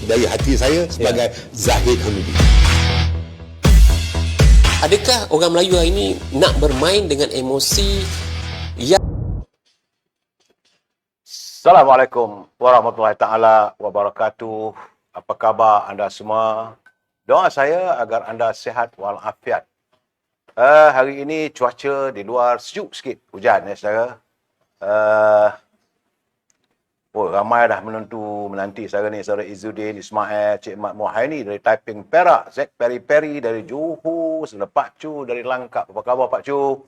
dari hati saya sebagai Zahid Hamidi. Adakah orang Melayu hari ini nak bermain dengan emosi yang... Assalamualaikum warahmatullahi taala wabarakatuh. Apa khabar anda semua? Doa saya agar anda sihat walafiat. Hari ini cuaca di luar sejuk sikit, hujan ya saudara. Ramai dah menanti saudara ni, saudara Izzuddin, Ismail, Cik Mat Muhaini dari Taiping Perak, Zack Peri dari Johor, saudara Pak Chu dari Langkap. Apa khabar Pak Chu?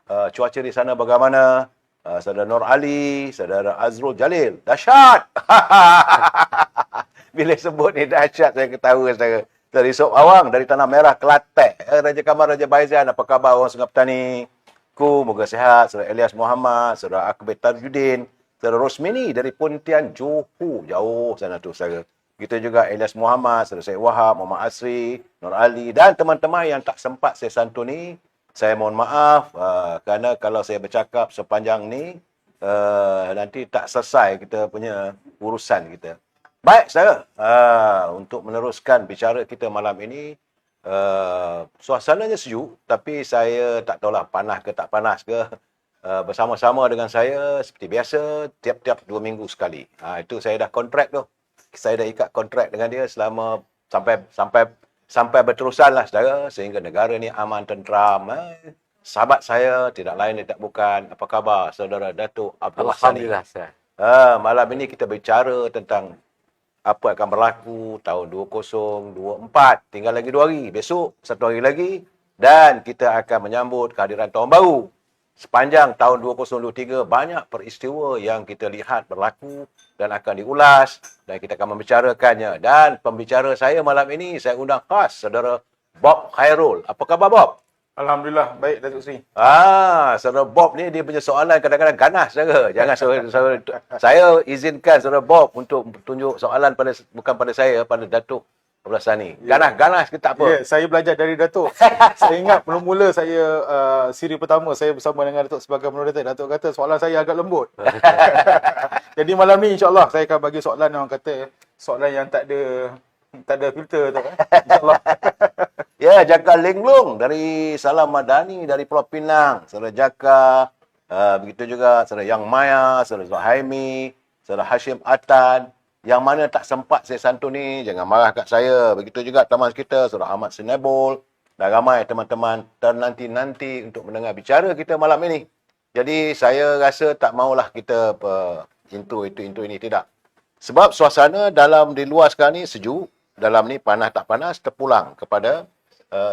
Cuaca di sana bagaimana? Saudara Nur Ali, saudara Azrul Jalil. Dahsyat! Bila sebut ni dahsyat, saya ketawa saudara. Dari Sok Awang, dari Tanah Merah, Kelantan. Raja Kamal, Raja Baizan, apa khabar orang Sungai Petani? Moga sihat. Saudara Elias Muhammad, saudara Akbar Tarjudin, saudara Rosmini dari Pontian, Johor. Jauh sana tu saudara. Gitu juga Elias Muhammad, saudara Syed Wahab, Muhammad Asri, Nur Ali dan teman-teman yang tak sempat saya santuni. Saya mohon maaf kerana kalau saya bercakap sepanjang ni nanti tak selesai kita punya urusan kita. Baik saudara, untuk meneruskan bicara kita malam ini, suasananya sejuk tapi saya tak tahulah panas ke tak panas ke. Bersama-sama dengan saya seperti biasa tiap-tiap 2 minggu sekali. Itu saya dah kontrak tu. Saya dah ikat kontrak dengan dia selama sampai berterusan lah saudara, sehingga negara ni aman tenteram. Sahabat saya tidak lain tidak bukan, apa khabar saudara Datuk Abdul Sani. Alhamdulillah, Sir. Malam ini kita bicara tentang apa akan berlaku tahun 2024. Tinggal lagi 2 hari. Besok 1 hari lagi. Dan kita akan menyambut kehadiran tahun baru. Sepanjang tahun 2023, banyak peristiwa yang kita lihat berlaku dan akan diulas. Dan kita akan membicarakannya. Dan pembicara saya malam ini, saya undang khas saudara Bob Khairul. Apa khabar Bob? Alhamdulillah, baik Datuk Sri. Saudara Bob ni dia punya soalan kadang-kadang ganas saudara. Jangan saya izinkan saudara Bob untuk tunjuk soalan bukan pada saya, pada Datuk Abdul Sani. Ganas-ganas ke tak apa? Ya, saya belajar dari Datuk. Saya ingat mula-mula saya siri pertama saya bersama dengan Datuk sebagai moderator. Datuk kata soalan saya agak lembut. Jadi malam ni insya-Allah saya akan bagi soalan yang orang kata soalan yang tak ada filter tu. Insya-Allah. Ya, Jaka Linglung dari Salam Madani dari Pulau Pinang. Saudara Jaka, begitu juga saudara Yang Maya, saudara Zuhaimi, saudara Hashim Atan. Yang mana tak sempat saya santuni, jangan marah kat saya. Begitu juga teman kita, saudara Ahmad Senebol. Dan ramai teman-teman ternanti-nanti untuk mendengar bicara kita malam ini. Jadi saya rasa tak maulah kita intro ini, tidak. Sebab suasana di luar sekarang ni sejuk. Dalam ni panas tak panas, terpulang kepada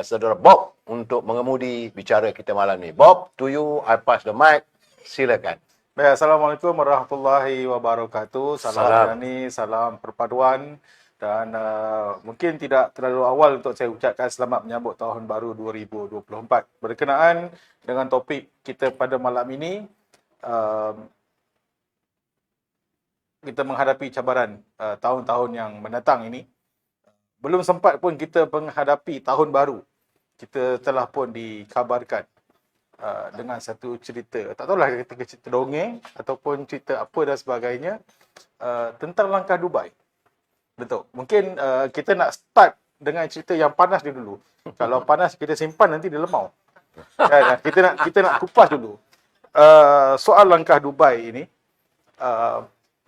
saudara Bob untuk mengemudi bicara kita malam ni. Bob, to you, I pass the mic. Silakan. Baik, Assalamualaikum warahmatullahi wabarakatuh. Salam Nani, salam perpaduan. Dan mungkin tidak terlalu awal untuk saya ucapkan selamat menyambut tahun baru 2024. Berkenaan dengan topik kita pada malam ini, kita menghadapi cabaran tahun-tahun yang mendatang ini. Belum sempat pun kita menghadapi tahun baru, kita telah pun dikabarkan dengan satu cerita, tak tahulah ketika cerita dongeng ataupun cerita apa dan sebagainya, tentang langkah Dubai. Betul. Mungkin kita nak start dengan cerita yang panas dulu. Kalau panas kita simpan nanti dia lemau. Kan? Kita nak kupas dulu. Soal langkah Dubai ini,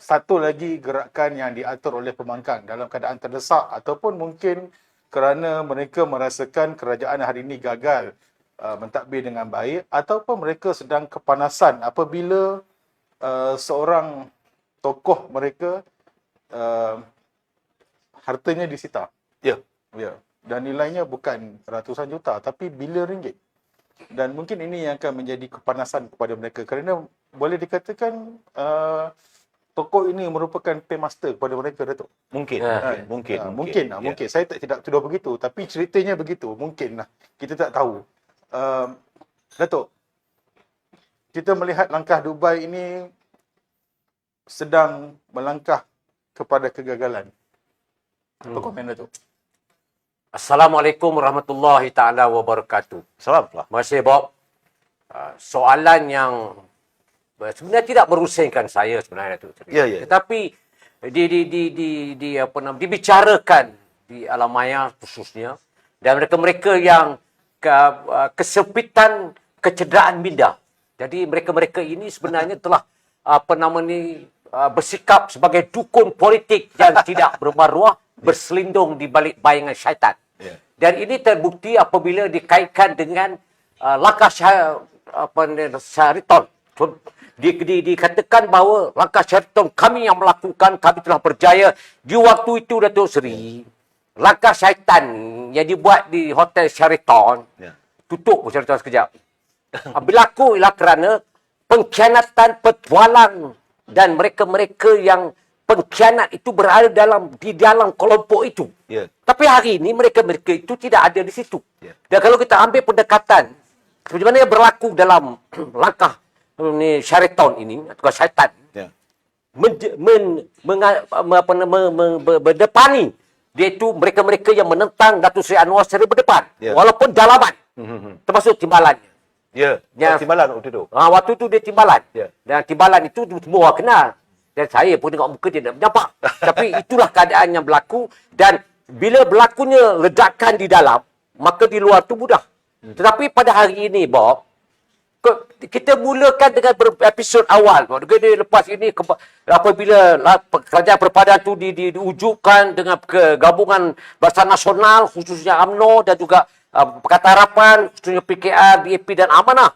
satu lagi gerakan yang diatur oleh pembangkang dalam keadaan terdesak ataupun mungkin kerana mereka merasakan kerajaan hari ini gagal mentadbir dengan baik ataupun mereka sedang kepanasan apabila seorang tokoh mereka hartanya disita. Ya. Dan nilainya bukan ratusan juta tapi bilion ringgit. Dan mungkin ini yang akan menjadi kepanasan kepada mereka kerana boleh dikatakan tokoh ini merupakan paymaster kepada mereka, Datuk. Mungkin. Mungkin. Saya tidak tuduh begitu, tapi ceritanya begitu. Mungkin lah. Kita tak tahu. Datuk, kita melihat langkah Dubai ini sedang melangkah kepada kegagalan. Apa komen, Datuk? Assalamualaikum warahmatullahi taala wabarakatuh. Assalamualaikum. Terima kasih Bob. Soalan yang sebenarnya tidak merusingkan saya sebenarnya Datuk Seri. Ya. Tetapi dibicarakan di alam maya khususnya, dan mereka-mereka yang kesempitan kecederaan minda. Jadi mereka-mereka ini sebenarnya telah bersikap sebagai dukun politik yang tidak bermaruah, berselindung di balik bayangan syaitan. Dan ini terbukti apabila dikaitkan dengan langkah Syariton. Dikatakan bahawa langkah Syariton kami yang melakukan, kami telah berjaya. Di waktu itu Datuk Seri, langkah syaitan yang dibuat di Hotel Sheraton, tutup Sheraton sekejap. Berlaku ialah kerana pengkhianatan petualang, dan mereka-mereka yang pengkhianat itu berada di dalam kelompok itu. Tapi hari ini mereka-mereka itu tidak ada di situ. Dan kalau kita ambil pendekatan seperti mana yang berlaku dalam langkah Sheraton ini, atau syaitan, berdepani, iaitu mereka-mereka yang menentang Datuk Seri Anwar secara berdepan, walaupun dalaman, termasuk timbalannya. Timbalan waktu itu. Waktu itu dia timbalan. Dan timbalan itu semua orang kenal. Dan saya pun tengok muka dia tak menyapak. Tapi itulah keadaan yang berlaku. Dan bila berlakunya ledakan di dalam, maka di luar tu mudah. Tetapi pada hari ini, Bob, kita mulakan dengan episod awal. Lepas ini, apabila kerajaan perpaduan itu diwujudkan dengan gabungan Barisan Nasional, khususnya UMNO dan juga Pakatan Harapan, khususnya PKR, BAP dan Amanah,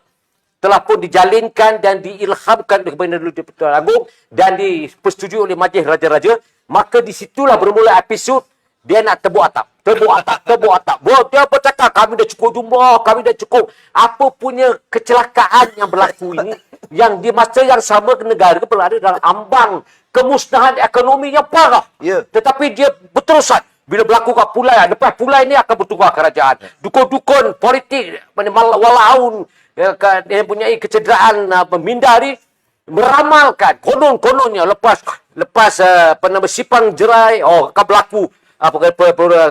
telah pun dijalinkan dan diilhamkan oleh Gubernur Pertuan Agong dan dipersetujui oleh Majlis Raja-Raja, maka disitulah bermula episod dia nak tebuk atap. Dia bercakap, kami dah cukup jumlah, kami dah cukup. Apa punya kecelakaan yang berlaku ini, yang di masa yang sama negara berada dalam ambang kemusnahan ekonomi yang parah. Tetapi dia berterusan. Bila berlaku kat Pulai, lepas Pulai ini akan bertukar kerajaan. Dukun-dukun politik, walaun dia punya kecederaan minda ni, meramalkan konon-kononnya lepas Sipang Jerai akan berlaku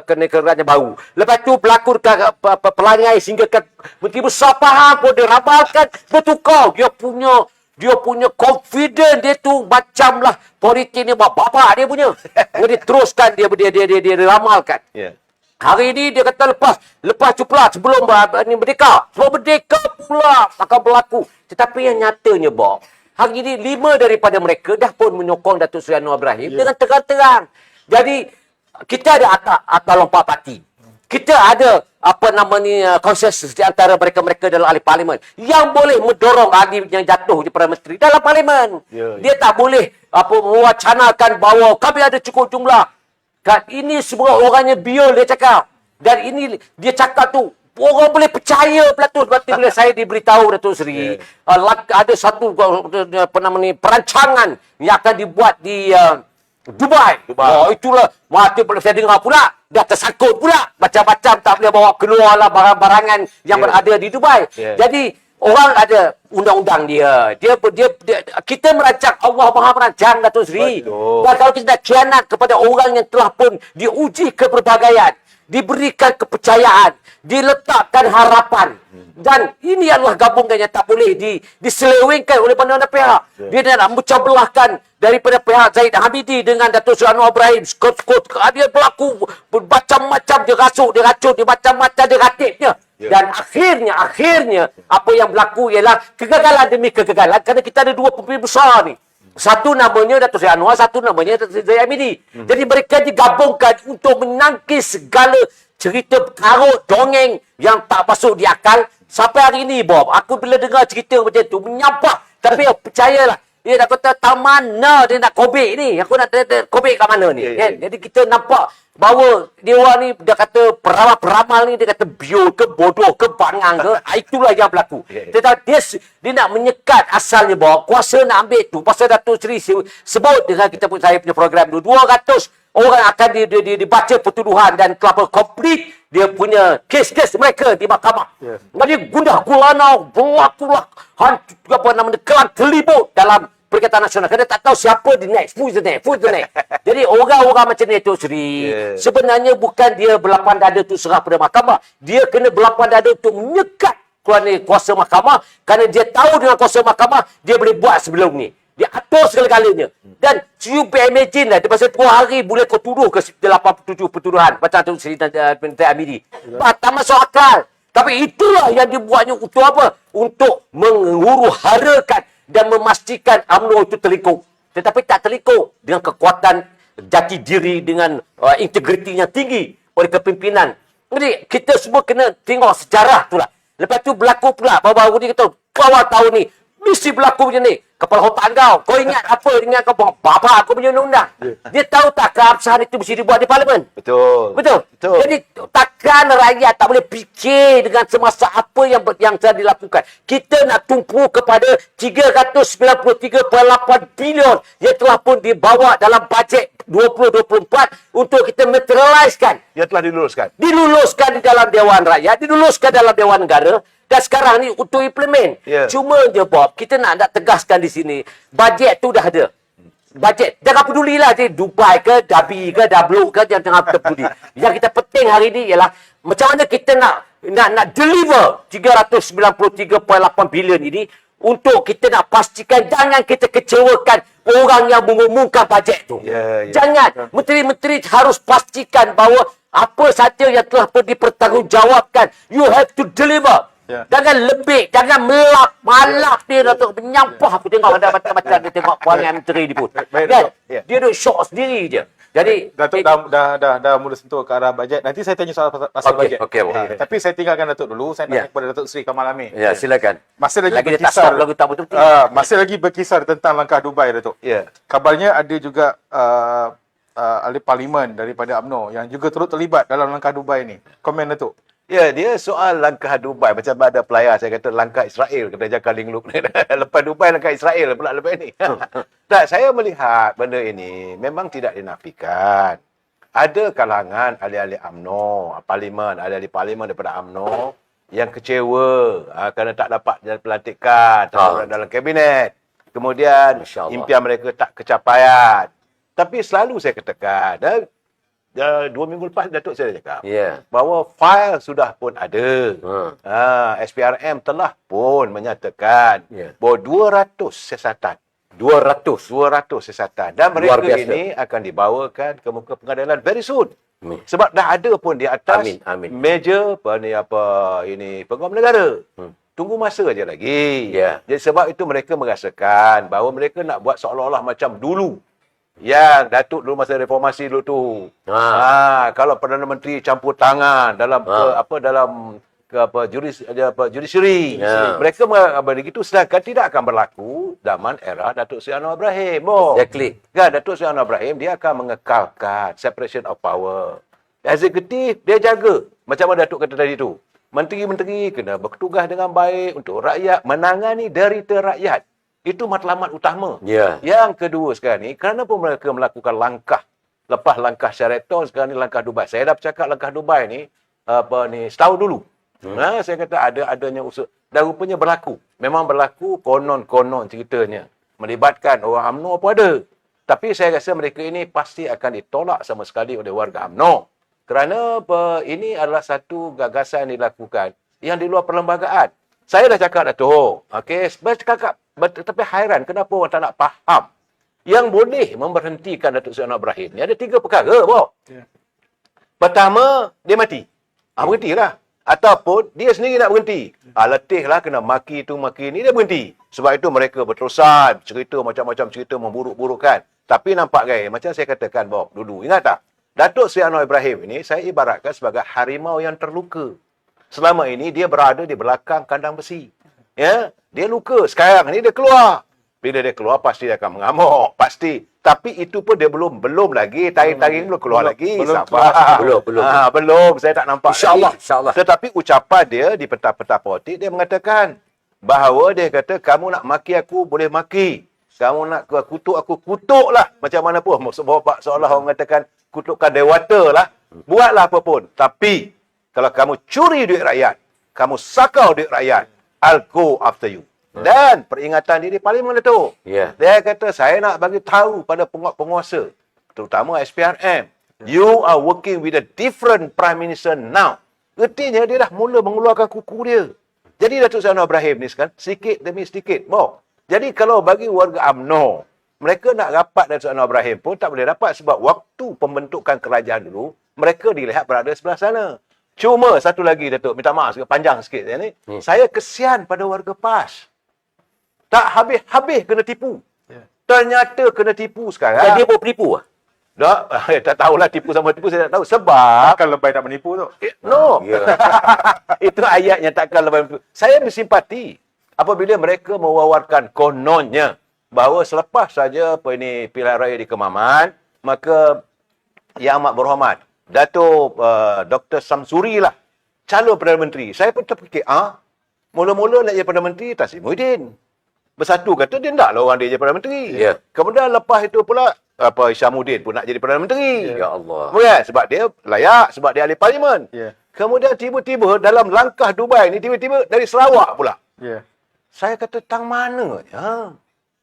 kerajaan baru. Lepas tu berlaku pelangai sehingga Menteri Besar Pahang pun dia ramalkan bertukar. Dia punya confident dia tu macamlah politik ni bapak dia punya. Dia teruskan dia ramalkan. Hari ini dia kata lepas cuplah sebelum merdeka. Sebelum merdeka pula akan berlaku. Tetapi yang nyatanya, Bob, hari ini 5 daripada mereka dah pun menyokong Datuk Seri Anwar Ibrahim dengan terang-terang. Jadi kita ada akal lompat parti. Kita ada konsensus di antara mereka-mereka dalam ahli parlimen yang boleh mendorong ahli yang jatuh di Perdana Menteri dalam parlimen. Dia tak boleh mewacanakan bahawa kami ada cukup jumlah. Ini semua orangnya biol dia cakap. Dan ini dia cakap tu orang boleh percaya pula tu. Sebab bila saya diberitahu Datuk Seri, ada satu perancangan yang akan dibuat di Dubai. Itulah saya dengar pula dah tersangkut pula macam-macam, tak boleh bawa keluarlah barang-barangan yang berada di Dubai. Jadi orang ada undang-undang dia. Kita merancang, Allah Maha merancang, Datuk Seri. Dan kalau kita nak khianat kepada orang yang telah pun diuji keperbagaian, diberikan kepercayaan, diletakkan harapan, dan ini adalah gabungan yang tak boleh diselewengkan oleh mana-mana pihak. Dia nak memecah belahkan daripada pihak Zahid Hamidi dengan Datuk Seri Anwar Ibrahim. Dia berlaku macam-macam, dia rasuk, dia racun, dia macam-macam, dia ratibnya. Dan akhirnya apa yang berlaku ialah kegagalan demi kegagalan, kerana kita ada dua pemimpin besar ni. Satu namanya Datuk Seri Anwar, satu namanya Datuk Seri Zahid Hamidi. Jadi mereka digabungkan untuk menangkis segala cerita karut, dongeng yang tak masuk di akal. Sampai hari ini, Bob, aku bila dengar cerita macam tu, menyampah. Tapi percayalah, dia nak kata tak mana dia nak kobek ni. Aku nak kobek kat mana ni. Jadi kita nampak bahawa dia orang ni, dia kata peramal ni, dia kata biol ke, bodoh ke, bangang ke. Itulah yang berlaku. Tetapi dia nak menyekat asalnya, Bob. Kuasa nak ambil tu. Pasal Datuk Seri sebut dengan saya punya program tu, 200 orang akan dibaca pertuduhan dan telah komplit dia punya kes-kes mereka di mahkamah. Jadi gundah gulanau, berlakulah kelang kelibut dalam Perikatan Nasional. Kerana tak tahu siapa the next. Who is the next? Jadi orang-orang macam ni, Datuk Seri, sebenarnya bukan dia berlapan dada tu serah pada mahkamah. Dia kena berlapan dada untuk menyekat kuasa mahkamah. Kerana dia tahu dengan kuasa mahkamah, dia boleh buat sebelum ni. Dia atur segala-galanya. Dan you imagine lah, masa 2 hari boleh kau tuduh ke 87 pertuduhan. Macam tu cerita Menteri Amiri. Tak masuk akal. Tapi itulah yang dibuatnya untuk apa? Untuk menghuru-harakan dan memastikan UMNO itu terlikuk. Tetapi tak terlikuk dengan kekuatan jati diri, dengan integritinya tinggi oleh kepimpinan. Jadi kita semua kena tengok sejarah tu lah. Lepas tu berlaku pula baru-baru ni kata, kau awal tahun ni mesti berlaku macam ni. Kepala otak kau ingat apa dengan kau bapa aku punya undang-undang. Dia tahu tak keabsahan itu mesti dibuat di parlimen. Betul. Jadi takkan rakyat tak boleh fikir dengan semasa apa yang telah dilakukan. Kita nak tumpu kepada 393.8 bilion yang telah pun dibawa dalam bajet 2024 untuk kita materialiskan. Dia telah diluluskan. Diluluskan di dalam Dewan Rakyat, diluluskan dalam Dewan Negara. Dan sekarang ni untuk implement. Ya. Cuma je Bob, kita nak tegaskan di sini, bajet tu dah ada. Bajet. Jangan pedulilah je Dubai ke, Dhabi ke, Dabluk ke, jangan peduli. Yang kita penting hari ni ialah macam mana kita nak deliver 393.8 bilion ini untuk kita nak pastikan jangan kita kecewakan orang yang mengumumkan bajet tu. Ya. Jangan. Menteri-menteri harus pastikan bahawa apa saja yang telah pun dipertanggungjawabkan, you have to deliver. Ya. Jangan lebih, jangan malap dia Datuk. Menyampah aku tengok ada macam-macam dia tengok perangai menteri ni pun. Baik, Kan? Datuk. Ya. Dia duk syok sendiri je. Jadi Datuk dah mula sentuh ke arah bajet. Nanti saya tanya soal pasal bajet. okey. Tapi saya tinggalkan Datuk dulu. Saya Ya. tanya kepada Datuk Seri Kamal Amir. Ya, silakan. Masih lagi Lagi dia tak berkisar. stop lagu tak betul-betul. Masih lagi berkisar tentang langkah Dubai, Datuk. Ya. Kabarnya ada juga ahli parlimen daripada UMNO yang juga turut terlibat dalam langkah Dubai ni. Komen, Datuk. Ya, dia soal langkah Dubai. Macam ada pelayar saya kata langkah Israel. Kena jaga lingluk. Lepas Dubai langkah Israel pula lepas ni. Tak, saya melihat benda ini memang tidak dinafikan. Ada kalangan ahli-ahli UMNO, parlimen, ahli-ahli parlimen daripada UMNO yang kecewa kerana tak dapat pelantikan, tak dapat dalam kabinet. Kemudian Masya Allah. impian mereka tak kecapaian. Tapi selalu saya katakan, 2 minggu lepas Datuk saya dah cakap Ya. bahawa fail sudah pun ada. SPRM telah pun menyatakan bahawa 200 siasatan. 200 siasatan. Dan Luar mereka biasa. ini akan dibawakan ke muka pengadilan very soon. Sebab dah ada pun di atas Amin. meja Peguam Negara. Tunggu masa je lagi. Ya. Jadi sebab itu mereka merasakan bahawa mereka nak buat seolah-olah macam dulu. Yang Datuk dulu masa reformasi dulu tu. Kalau Perdana Menteri campur tangan dalam judiciary. Ya. Mereka begitu, sedangkan tidak akan berlaku zaman era Datuk Seri Anwar Ibrahim. Exactly. Kan Datuk Seri Anwar Ibrahim dia akan mengekalkan separation of power. Eksekutif dia jaga. Macam mana Datuk kata tadi tu. Menteri-menteri kena bertugas dengan baik untuk rakyat, menangani derita rakyat. Itu matlamat utama. Ya. Yang kedua sekarang ni, kerana pun mereka melakukan langkah, lepas langkah Sheraton, sekarang ni langkah Dubai. Saya dah bercakap langkah Dubai ni, setahun dulu. Saya kata adanya usaha. Dan rupanya berlaku. Memang berlaku, konon ceritanya. Melibatkan orang UMNO pun ada. Tapi saya rasa mereka ini pasti akan ditolak sama sekali oleh warga UMNO. Kerana ini adalah satu gagasan yang dilakukan yang di luar perlembagaan. Saya dah cakap Datuk. Okey, tapi hairan kenapa orang tak nak faham yang boleh memberhentikan Datuk Seri Anwar Ibrahim. Ni ada 3 perkara, Ya. Pertama, dia mati. Berhentilah. Ataupun dia sendiri nak berhenti. Letihlah kena maki tu maki ni, dia berhenti. Sebab itu mereka berterusan cerita macam-macam cerita memburuk-burukkan. Tapi nampak gaya macam saya katakan dulu. Ingat tak? Datuk Seri Anwar Ibrahim ini saya ibaratkan sebagai harimau yang terluka. Selama ini dia berada di belakang kandang besi. Ya, dia luka. Sekarang ni dia keluar. Bila dia keluar pasti dia akan mengamuk, pasti. Tapi itu pun dia belum lagi taring-taring belum keluar lagi. Sabar. Belum. Saya tak nampak. InsyaAllah. Tetapi ucapan dia di peta-peta politik dia mengatakan bahawa dia kata kamu nak maki aku boleh maki. Kamu nak kutuk aku kutuklah macam mana pun. Seolah orang mengatakan kutukkan dewata lah. Buatlah apa pun. Tapi kalau kamu curi duit rakyat, kamu sakau duit rakyat, I'll go after you. Dan peringatan dia di parlimen itu. Ya. Dia kata, saya nak bagi tahu pada penguasa, terutama SPRM, you are working with a different prime minister now. Artinya dia dah mula mengeluarkan kuku dia. Jadi Datuk Seri Anwar Ibrahim ni sekarang, sedikit demi sedikit, Jadi kalau bagi warga UMNO, mereka nak rapat Datuk Anwar Ibrahim pun tak boleh dapat sebab waktu pembentukan kerajaan dulu, mereka dilihat berada sebelah sana. Cuma satu lagi, Datuk, minta maaf sikit, panjang sikit saya ni. Saya kesian pada warga PAS. Tak habis-habis kena tipu. Ternyata kena tipu sekarang. Dan dia pun penipu lah. Tak tahulah tipu sama tipu, saya tak tahu. Sebab Takkan lebay nak menipu tu. no. Itu ayatnya takkan lebih menipu. Saya bersimpati apabila mereka mewawarkan kononnya bahawa selepas saja pilihan raya di Kemaman, maka Yang Amat Berhormat Datuk Dr. Samsuri lah calon Perdana Menteri. Saya pun terfikir, mula-mula nak jadi Perdana Menteri Tan Sri Muhyiddin. Bersatu kata dia naklah orang dia jadi Perdana Menteri. Ya. Kemudian lepas itu pula Hishamuddin pun nak jadi Perdana Menteri. Ya Allah. Bukan? Sebab dia layak, sebab dia ahli parlimen. Ya. Kemudian tiba-tiba dalam langkah Dubai ni, tiba-tiba dari Sarawak pula. Ya. Saya kata, tang mana?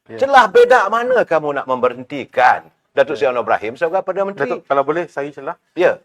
Celah bedak mana kamu nak memberhentikan Datuk Seri Anwar Ibrahim sebagai Perdana Menteri? Datuk, kalau boleh saya celah. Ya.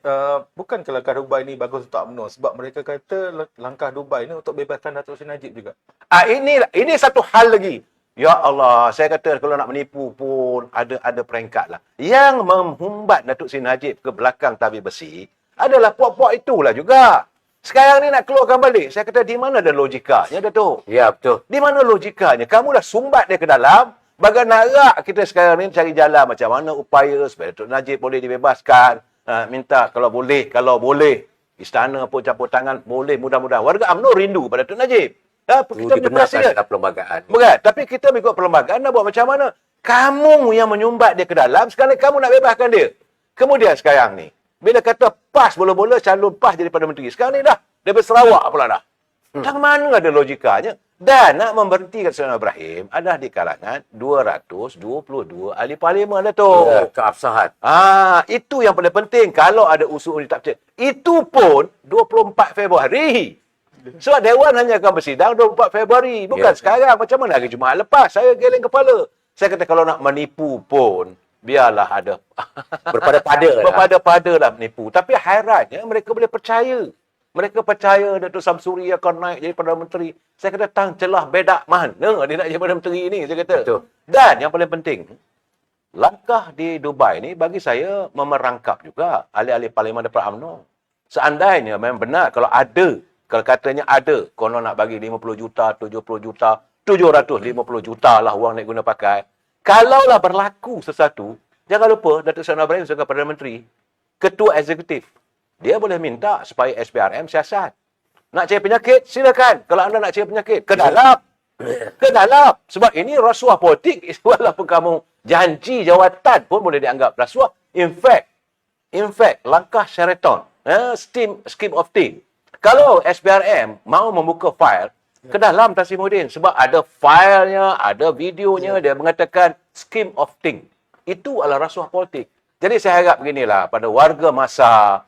Bukankah langkah Dubai ni bagus untuk UMNO? Sebab mereka kata langkah Dubai ni untuk bebaskan Datuk Seri Najib juga. Ini satu hal lagi. Ya Allah, saya kata kalau nak menipu pun ada peringkat lah. Yang menghumbat Datuk Seri Najib ke belakang tabir besi adalah puak-puak itulah juga. Sekarang ni nak keluarkan balik. Saya kata, di mana ada logikanya, Datuk? Ya, betul. Di mana logikanya? Kamu dah sumbat dia ke dalam. Bagai narak kita sekarang ni cari jalan macam mana upaya supaya Datuk Najib boleh dibebaskan. Minta kalau boleh. Istana pun campur tangan. Boleh, mudah-mudahan. Warga UMNO rindu pada Datuk Najib. Kita punya presiden. Dalam perlembagaan. Bukan. Tapi kita mengikut perlembagaan nak buat macam mana? Kamu yang menyumbat dia ke dalam, sekarang kamu nak bebaskan dia. Kemudian sekarang ni, bila kata PAS bola-bola, calon PAS jadi Perdana Menteri. Sekarang ni dah, daripada Sarawak pula dah. Tang mana ada logikanya? Dan nak memberhentikan Seri Anwar Ibrahim adalah di kalangan 222 ahli parlimen, Datuk. Ya, keabsahan. Itu yang paling penting. Kalau ada usul undi tak percaya. Itu pun 24 Februari. Sebab Dewan hanya akan bersidang 24 Februari. Bukan sekarang. Macam mana hari Jumaat lepas. Saya geleng kepala. Saya kata kalau nak menipu pun, biarlah ada. Berpada-pada lah. Berpada-pada lah menipu. Tapi hairannya mereka boleh percaya. Mereka percaya Datuk Samsuri akan naik jadi Perdana Menteri. Saya kata, tang celah bedak mana dia nak jadi Perdana Menteri ni. Saya kata. Betul. Dan yang paling penting, langkah di Dubai ni bagi saya memerangkap juga ahli-ahli parlimen daripada UMNO. Seandainya memang benar kalau ada, kalau katanya ada, konon nak bagi 50 juta, 70 juta, 750 juta lah wang nak guna pakai. Kalaulah berlaku sesuatu, jangan lupa Datuk Seri Anwar Ibrahim sebagai Perdana Menteri, Ketua Eksekutif, dia boleh minta supaya SPRM siasat. Nak cari penyakit, silakan. Kalau anda nak cari penyakit, ke dalam. Ke dalam. Sebab ini rasuah politik. Walaupun kamu janji jawatan pun boleh dianggap rasuah. In fact, langkah Sheraton, scheme of thing. Kalau SPRM mau membuka file ke dalam Tan Sri Muhyiddin, sebab ada filenya, ada videonya, dia mengatakan scheme of thing. Itu adalah rasuah politik. Jadi saya harap beginilah pada warga masa,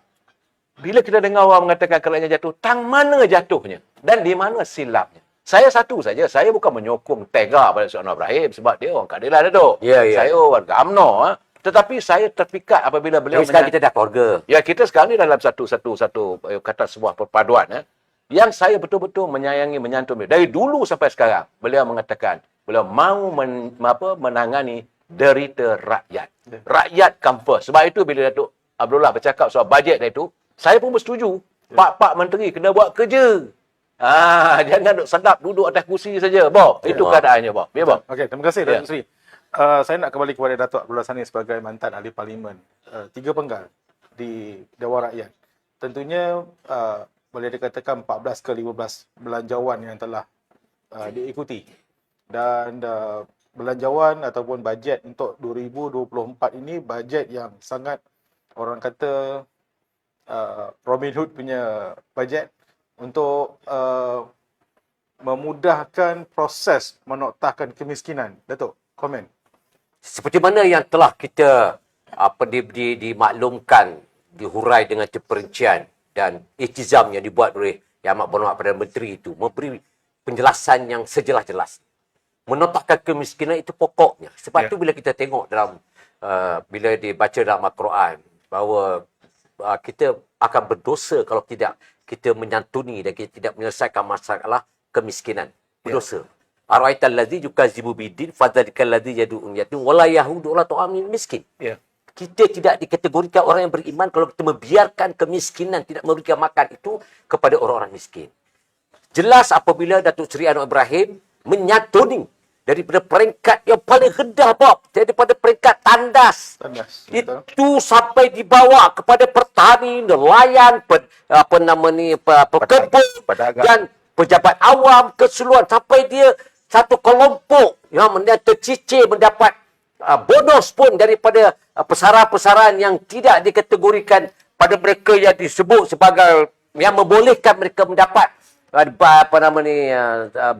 bila kita dengar orang mengatakan kerajaan jatuh, tang mana jatuhnya? Dan di mana silapnya? Saya satu saja, saya bukan menyokong tega pada Seri Anwar Ibrahim sebab dia orang keadilan, Datuk. Ya, ya. Saya warga UMNO. Tetapi saya terpikat apabila beliau Tapi sekarang kita dah keluarga. Ya, kita sekarang ni dalam satu kata sebuah perpaduan. Yang saya betul-betul menyayangi, menyantun beliau. Dari dulu sampai sekarang, beliau mengatakan, beliau mahu menangani derita rakyat. Rakyat come first. Sebab itu bila Datuk Abdullah bercakap soal bajet itu, saya pun bersetuju. Pak Menteri kena buat kerja. Jangan duduk sedap duduk atas kursi saja. Itu keadaannya, Bob. Ya, Bob. Okey, terima kasih Datuk Seri. Saya nak kembali kepada Datuk Abdullah Sani sebagai mantan ahli parlimen. 3 penggal di Dewan Rakyat. Tentunya boleh dikatakan 14 ke 15 belanjawan yang telah diikuti. Dan belanjawan ataupun bajet untuk 2024 ini bajet yang sangat orang kata Robin Hood punya bajet untuk memudahkan proses menoktahkan kemiskinan. Datuk, komen. Seperti mana yang telah kita dimaklumkan, dihurai dengan terperincian dan iktizam yang dibuat oleh Yang Amat Berhormat Perdana Menteri itu memberi penjelasan yang sejelas-jelas. Menotakkan kemiskinan itu pokoknya. Sebab itu bila kita tengok dalam bila dibaca dalam Al-Quran bahawa kita akan berdosa kalau tidak kita menyantuni dan kita tidak menyelesaikan masalah kemiskinan. Berdosa. Ara'aital ladzi yukadzibu biddin fadzalikal ladzi yad'u yatim wala yahudu wala ta'amil miskin. Ya. Kita tidak dikategorikan orang yang beriman kalau kita membiarkan kemiskinan, tidak memberikan makan itu kepada orang-orang miskin. Jelas apabila Datuk Seri Anwar Ibrahim menyantuni daripada peringkat yang paling rendah, Bob, daripada peringkat tandas. Tandas, betul. Itu sampai dibawa kepada petani, nelayan, pekebun pedagang. dan pejabat awam keseluruhan, sampai dia satu kelompok yang tercicir mendapat bonus pun daripada pesaran-pesaran yang tidak dikategorikan pada mereka yang disebut sebagai yang membolehkan mereka mendapat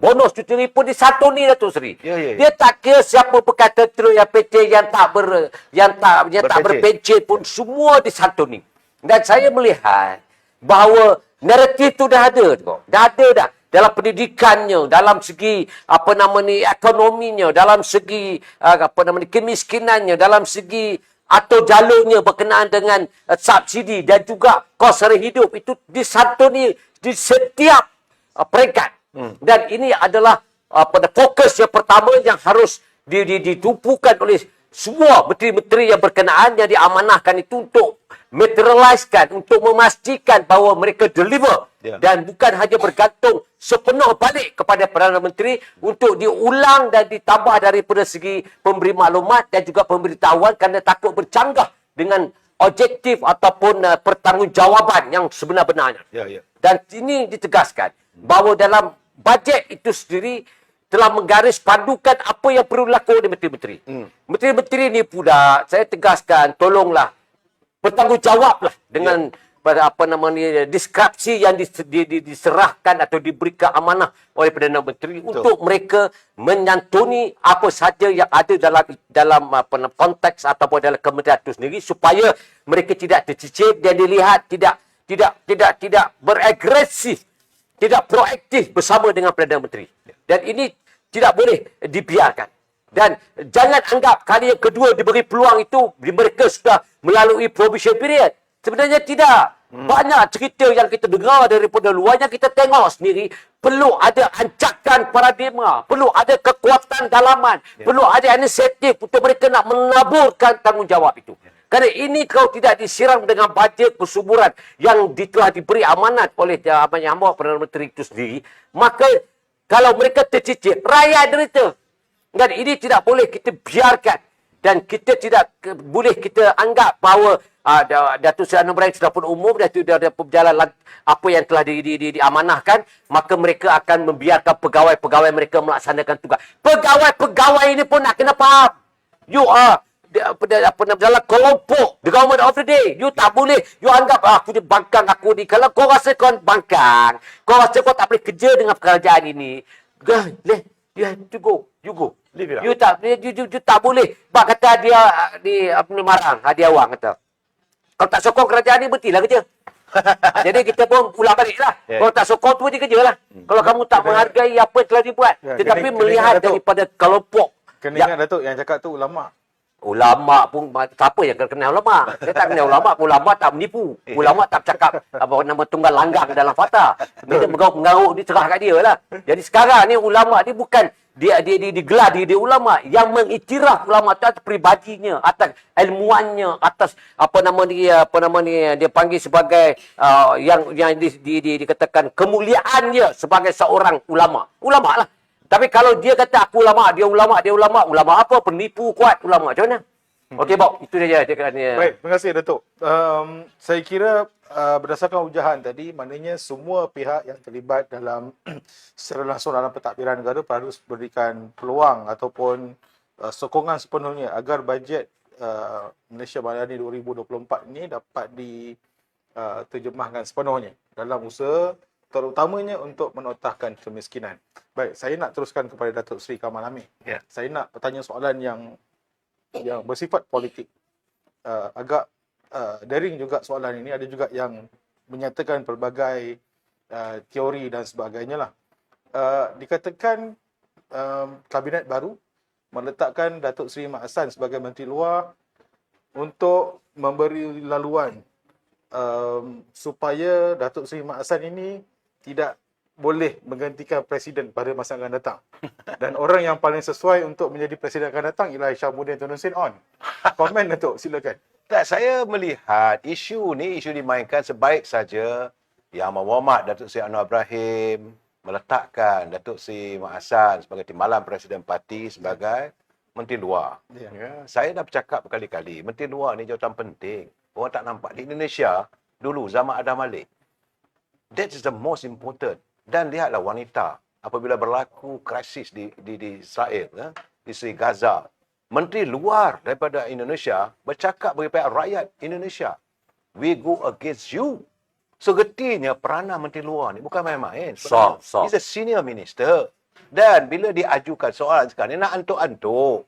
bonus cuti ni pun disantuni Datuk Seri. Ya, ya, ya. Dia tak kira siapa berkata terus yang pencen yang tak berpencen pun semua disantuni. Dan saya melihat bahawa naratif tu dah ada kok. Dah ada dah dalam pendidikannya, dalam segi ekonominya, dalam segi kemiskinannya, dalam segi atau jalurnya berkenaan dengan subsidi dan juga kos sara hidup itu disantuni di setiap peringkat. Dan ini adalah fokus yang pertama yang harus ditumpukan oleh semua menteri-menteri yang berkenaan yang diamanahkan itu untuk materialiskan, untuk memastikan bahawa mereka deliver. Dan bukan hanya bergantung sepenuh balik kepada Perdana Menteri untuk diulang dan ditambah daripada segi pemberi maklumat dan juga pemberitahuan kerana takut bercanggah dengan objektif ataupun pertanggungjawaban yang sebenar-benarnya. Ya. Dan ini ditegaskan bahawa dalam bajet itu sendiri telah menggaris pandukan apa yang perlu dilakukan oleh menteri-menteri. Menteri-menteri ini pula, saya tegaskan, tolonglah bertanggungjawablah dengan deskripsi yang diserahkan atau diberikan amanah oleh Perdana Menteri untuk mereka menyantuni apa saja yang ada dalam konteks ataupun dalam kementerian itu sendiri supaya mereka tidak tercicir dan dilihat tidak beregresif, tidak proaktif bersama dengan Perdana Menteri. Dan ini tidak boleh dibiarkan. Dan jangan anggap kali yang kedua diberi peluang itu mereka sudah melalui probation period. Sebenarnya tidak. Banyak cerita yang kita dengar daripada luar yang kita tengok sendiri. Perlu ada ancakan paradigma. Perlu ada kekuatan dalaman. Perlu ada inisiatif untuk mereka nak menaburkan tanggungjawab itu. Kerana ini kalau tidak disiram dengan bajet persuburan yang telah diberi amanat oleh Abang Hamba Perdana Menteri itu sendiri, maka kalau mereka tercicir, rakyat derita. Dan ini tidak boleh kita biarkan. Dan kita tidak boleh kita anggap bahawa Datuk Seri Anwar Ibrahim sudah pun umum, dah ada perjalanan apa yang telah diamanahkan, maka mereka akan membiarkan pegawai-pegawai mereka melaksanakan tugas. Pegawai-pegawai ini pun nak kena faham. You are dalam kelompok the government of the day. You tak boleh you anggap aku ni bangkang aku ni. Kalau kau rasa kau bangkang, kau rasa kau tak boleh kerja dengan kerajaan ini, you have to go. You go. You tak boleh. Bak kata dia marang hadiah awang kata. Kalau tak sokong kerajaan ni berhentilah kerja. Jadi kita pun pulang balik lah. Kalau tak sokong tu dia kerja lah. Kalau kamu tak menghargai apa yang telah dibuat. Tetapi melihat daripada kelompok. Kena ingat Datuk yang cakap tu ulama'. Ulama' pun, siapa yang kenal ulama'? Saya tak kenal ulama'. Ulama' tak menipu. Ulama' tak bercakap nama tunggal langgang dalam fakta. Dia mengarut, dia cerah kat dia lah. Jadi sekarang ni ulama' ni bukan dia digelar dia ulama' yang mengiktiraf ulama' tu atas pribadinya, atas ilmuannya, atas dia panggil sebagai yang dikatakan kemuliaan dia sebagai seorang ulama'. Ulama' lah. Tapi kalau dia kata aku ulama', dia ulama', ulama' apa? Penipu kuat ulama'. Macam mana? Okey, Bob. Itu saja. Baik, terima kasih Datuk. Saya kira berdasarkan ujahan tadi, maknanya semua pihak yang terlibat dalam secara langsung dalam pentadbiran negara harus berikan peluang ataupun sokongan sepenuhnya agar bajet Malaysia Madani 2024 ini dapat diterjemahkan sepenuhnya dalam usaha terutamanya untuk menotahkan kemiskinan. Baik, saya nak teruskan kepada Datuk Seri Kamal Amir. Saya nak bertanya soalan yang bersifat politik. Agak daring juga soalan ini. Ada juga yang menyatakan pelbagai teori dan sebagainya lah. Dikatakan kabinet baru meletakkan Datuk Seri Mat Hassan sebagai Menteri Luar untuk memberi laluan supaya Datuk Seri Mat Hassan ini tidak boleh menggantikan presiden pada masa akan datang. Dan orang yang paling sesuai untuk menjadi presiden akan datang ialah Hishamuddin Tun Hussein On. Komen Datuk, silakan. Tak, saya melihat isu dimainkan sebaik saja Yang Amat Datuk Seri Anwar Ibrahim meletakkan Datuk Seri Mak Hassan sebagai timbalan Presiden Parti sebagai Menteri Luar. Ya, saya dah bercakap berkali-kali, Menteri Luar ni jawatan penting. Orang tak nampak. Di Indonesia, dulu zaman Adam Malik, that is the most important. Dan lihatlah wanita, apabila berlaku krisis di Israel, di Sri Gaza, Menteri Luar daripada Indonesia bercakap bagi pihak rakyat Indonesia, we go against you. So getinya peranan Menteri Luar ni bukan main-main. So. He's a senior minister. Dan bila diajukan soalan sekarang, dia nak antuk-antuk.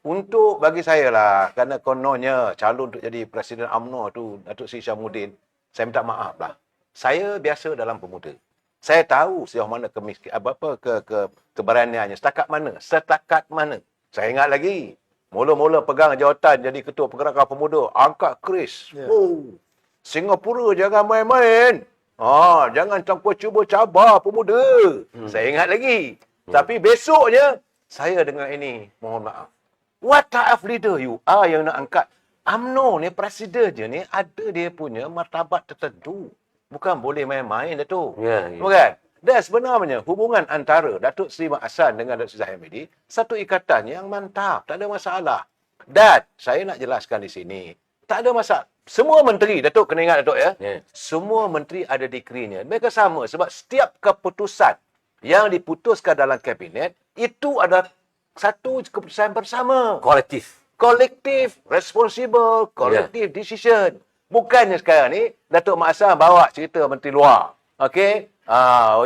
Untuk bagi saya lah, kerana kononnya calon untuk jadi Presiden UMNO tu, Datuk Seri Hishamuddin, saya minta maaf lah. Saya biasa dalam pemuda. Saya tahu sejauh mana keberaniannya. Setakat mana. Saya ingat lagi. Mula-mula pegang jawatan jadi ketua pergerakan pemuda, angkat keris. Yeah. Oh, Singapura jangan main-main. Jangan cuba cabar pemuda. Saya ingat lagi. Tapi besoknya, saya dengar ini, mohon maaf. What type of leader you are yang nak angkat? UMNO ni, presidennya ni, ada dia punya martabat tertentu. Bukan boleh main-main, Datuk. Bukan? Dan sebenarnya, hubungan antara Datuk Seri Mak Hassan dengan Datuk Seri Zahid Hamidi, satu ikatan yang mantap. Tak ada masalah. Dan, saya nak jelaskan di sini, tak ada masalah. Semua menteri, Datuk kena ingat, Datuk ya. Semua menteri ada dekrinya. Mereka sama sebab setiap keputusan yang diputuskan dalam kabinet, itu adalah satu keputusan bersama. Kolektif, responsible, collective decision. Bukannya sekarang ni, Datuk Mak Hassan bawa cerita Menteri Luar. Okey?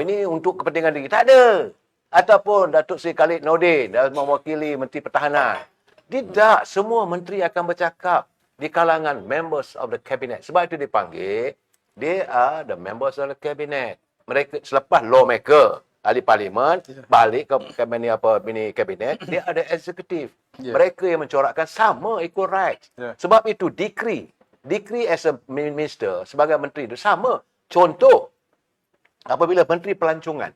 Ini untuk kepentingan diri. Tak ada. Ataupun Datuk Seri Khalid Nordin mewakili Menteri Pertahanan. Tidak. Semua menteri akan bercakap di kalangan members of the cabinet. Sebab itu dipanggil, they are the members of the cabinet. Mereka selepas lawmaker, ahli parlimen, balik ke kabinet, dia ada eksekutif. Mereka yang mencorakkan sama equal rights. Sebab itu decree as a minister, sebagai menteri itu sama. Contoh, apabila menteri pelancongan,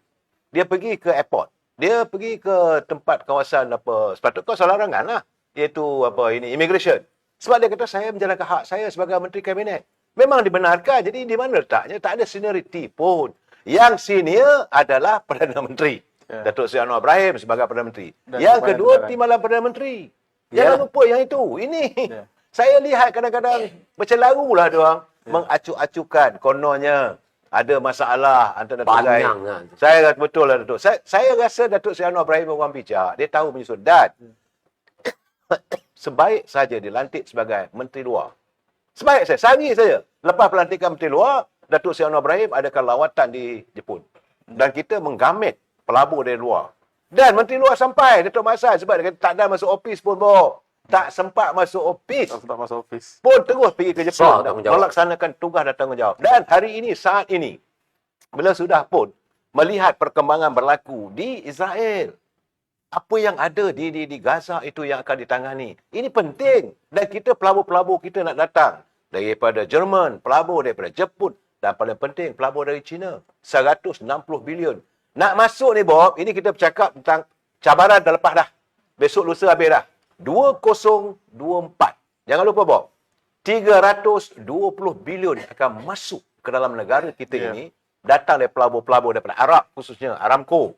dia pergi ke airport, dia pergi ke tempat kawasan sepatutnya kawasan larangan lah, iaitu immigration. Sebab dia kata, saya menjalankan hak saya sebagai menteri kabinet. Memang dibenarkan. Jadi di mana letaknya? Tak ada seniority pun. Yang senior adalah Perdana Menteri. Datuk Seri Anwar Ibrahim sebagai Perdana Menteri. Dan yang kedua, timbalan Perdana Menteri. Jangan lupa yang itu. Ini. Saya lihat kadang-kadang macam larulah diorang mengacu-acukan. Kononnya ada masalah antara Datuk Zahid. Saya rasa betul lah, Datuk. Saya rasa Datuk Seri Anwar Ibrahim orang bijak. Dia tahu menyusun. Dan sebaik saja dilantik sebagai Menteri Luar. Sebaik saya, sehari saja. Lepas pelantikan Menteri Luar, Datuk Seri Anwar Ibrahim adakan lawatan di Jepun. Dan kita menggamit pelabur dari luar. Dan Menteri Luar sampai, Datuk Mak Hassan, sebab dia kata tak ada masuk ofis pun, Bob. Tak sempat masuk ofis. Pun terus pergi ke Jepun. Melaksanakan tugas dan tanggungjawab. Dan hari ini, saat ini, bila sudah pun melihat perkembangan berlaku di Israel, apa yang ada di Gaza itu yang akan ditangani. Ini penting. Dan kita pelabur-pelabur kita nak datang daripada Jerman, pelabur daripada Jepun, dan paling penting pelabur dari China. 160 bilion. Nak masuk ni, Bob, ini kita bercakap tentang cabaran dah lepas dah. Besok lusa habis dah. 2024. Jangan lupa, Bob. 320 bilion akan masuk ke dalam negara kita ini. Datang dari pelabur-pelabur daripada Arab, khususnya Aramco.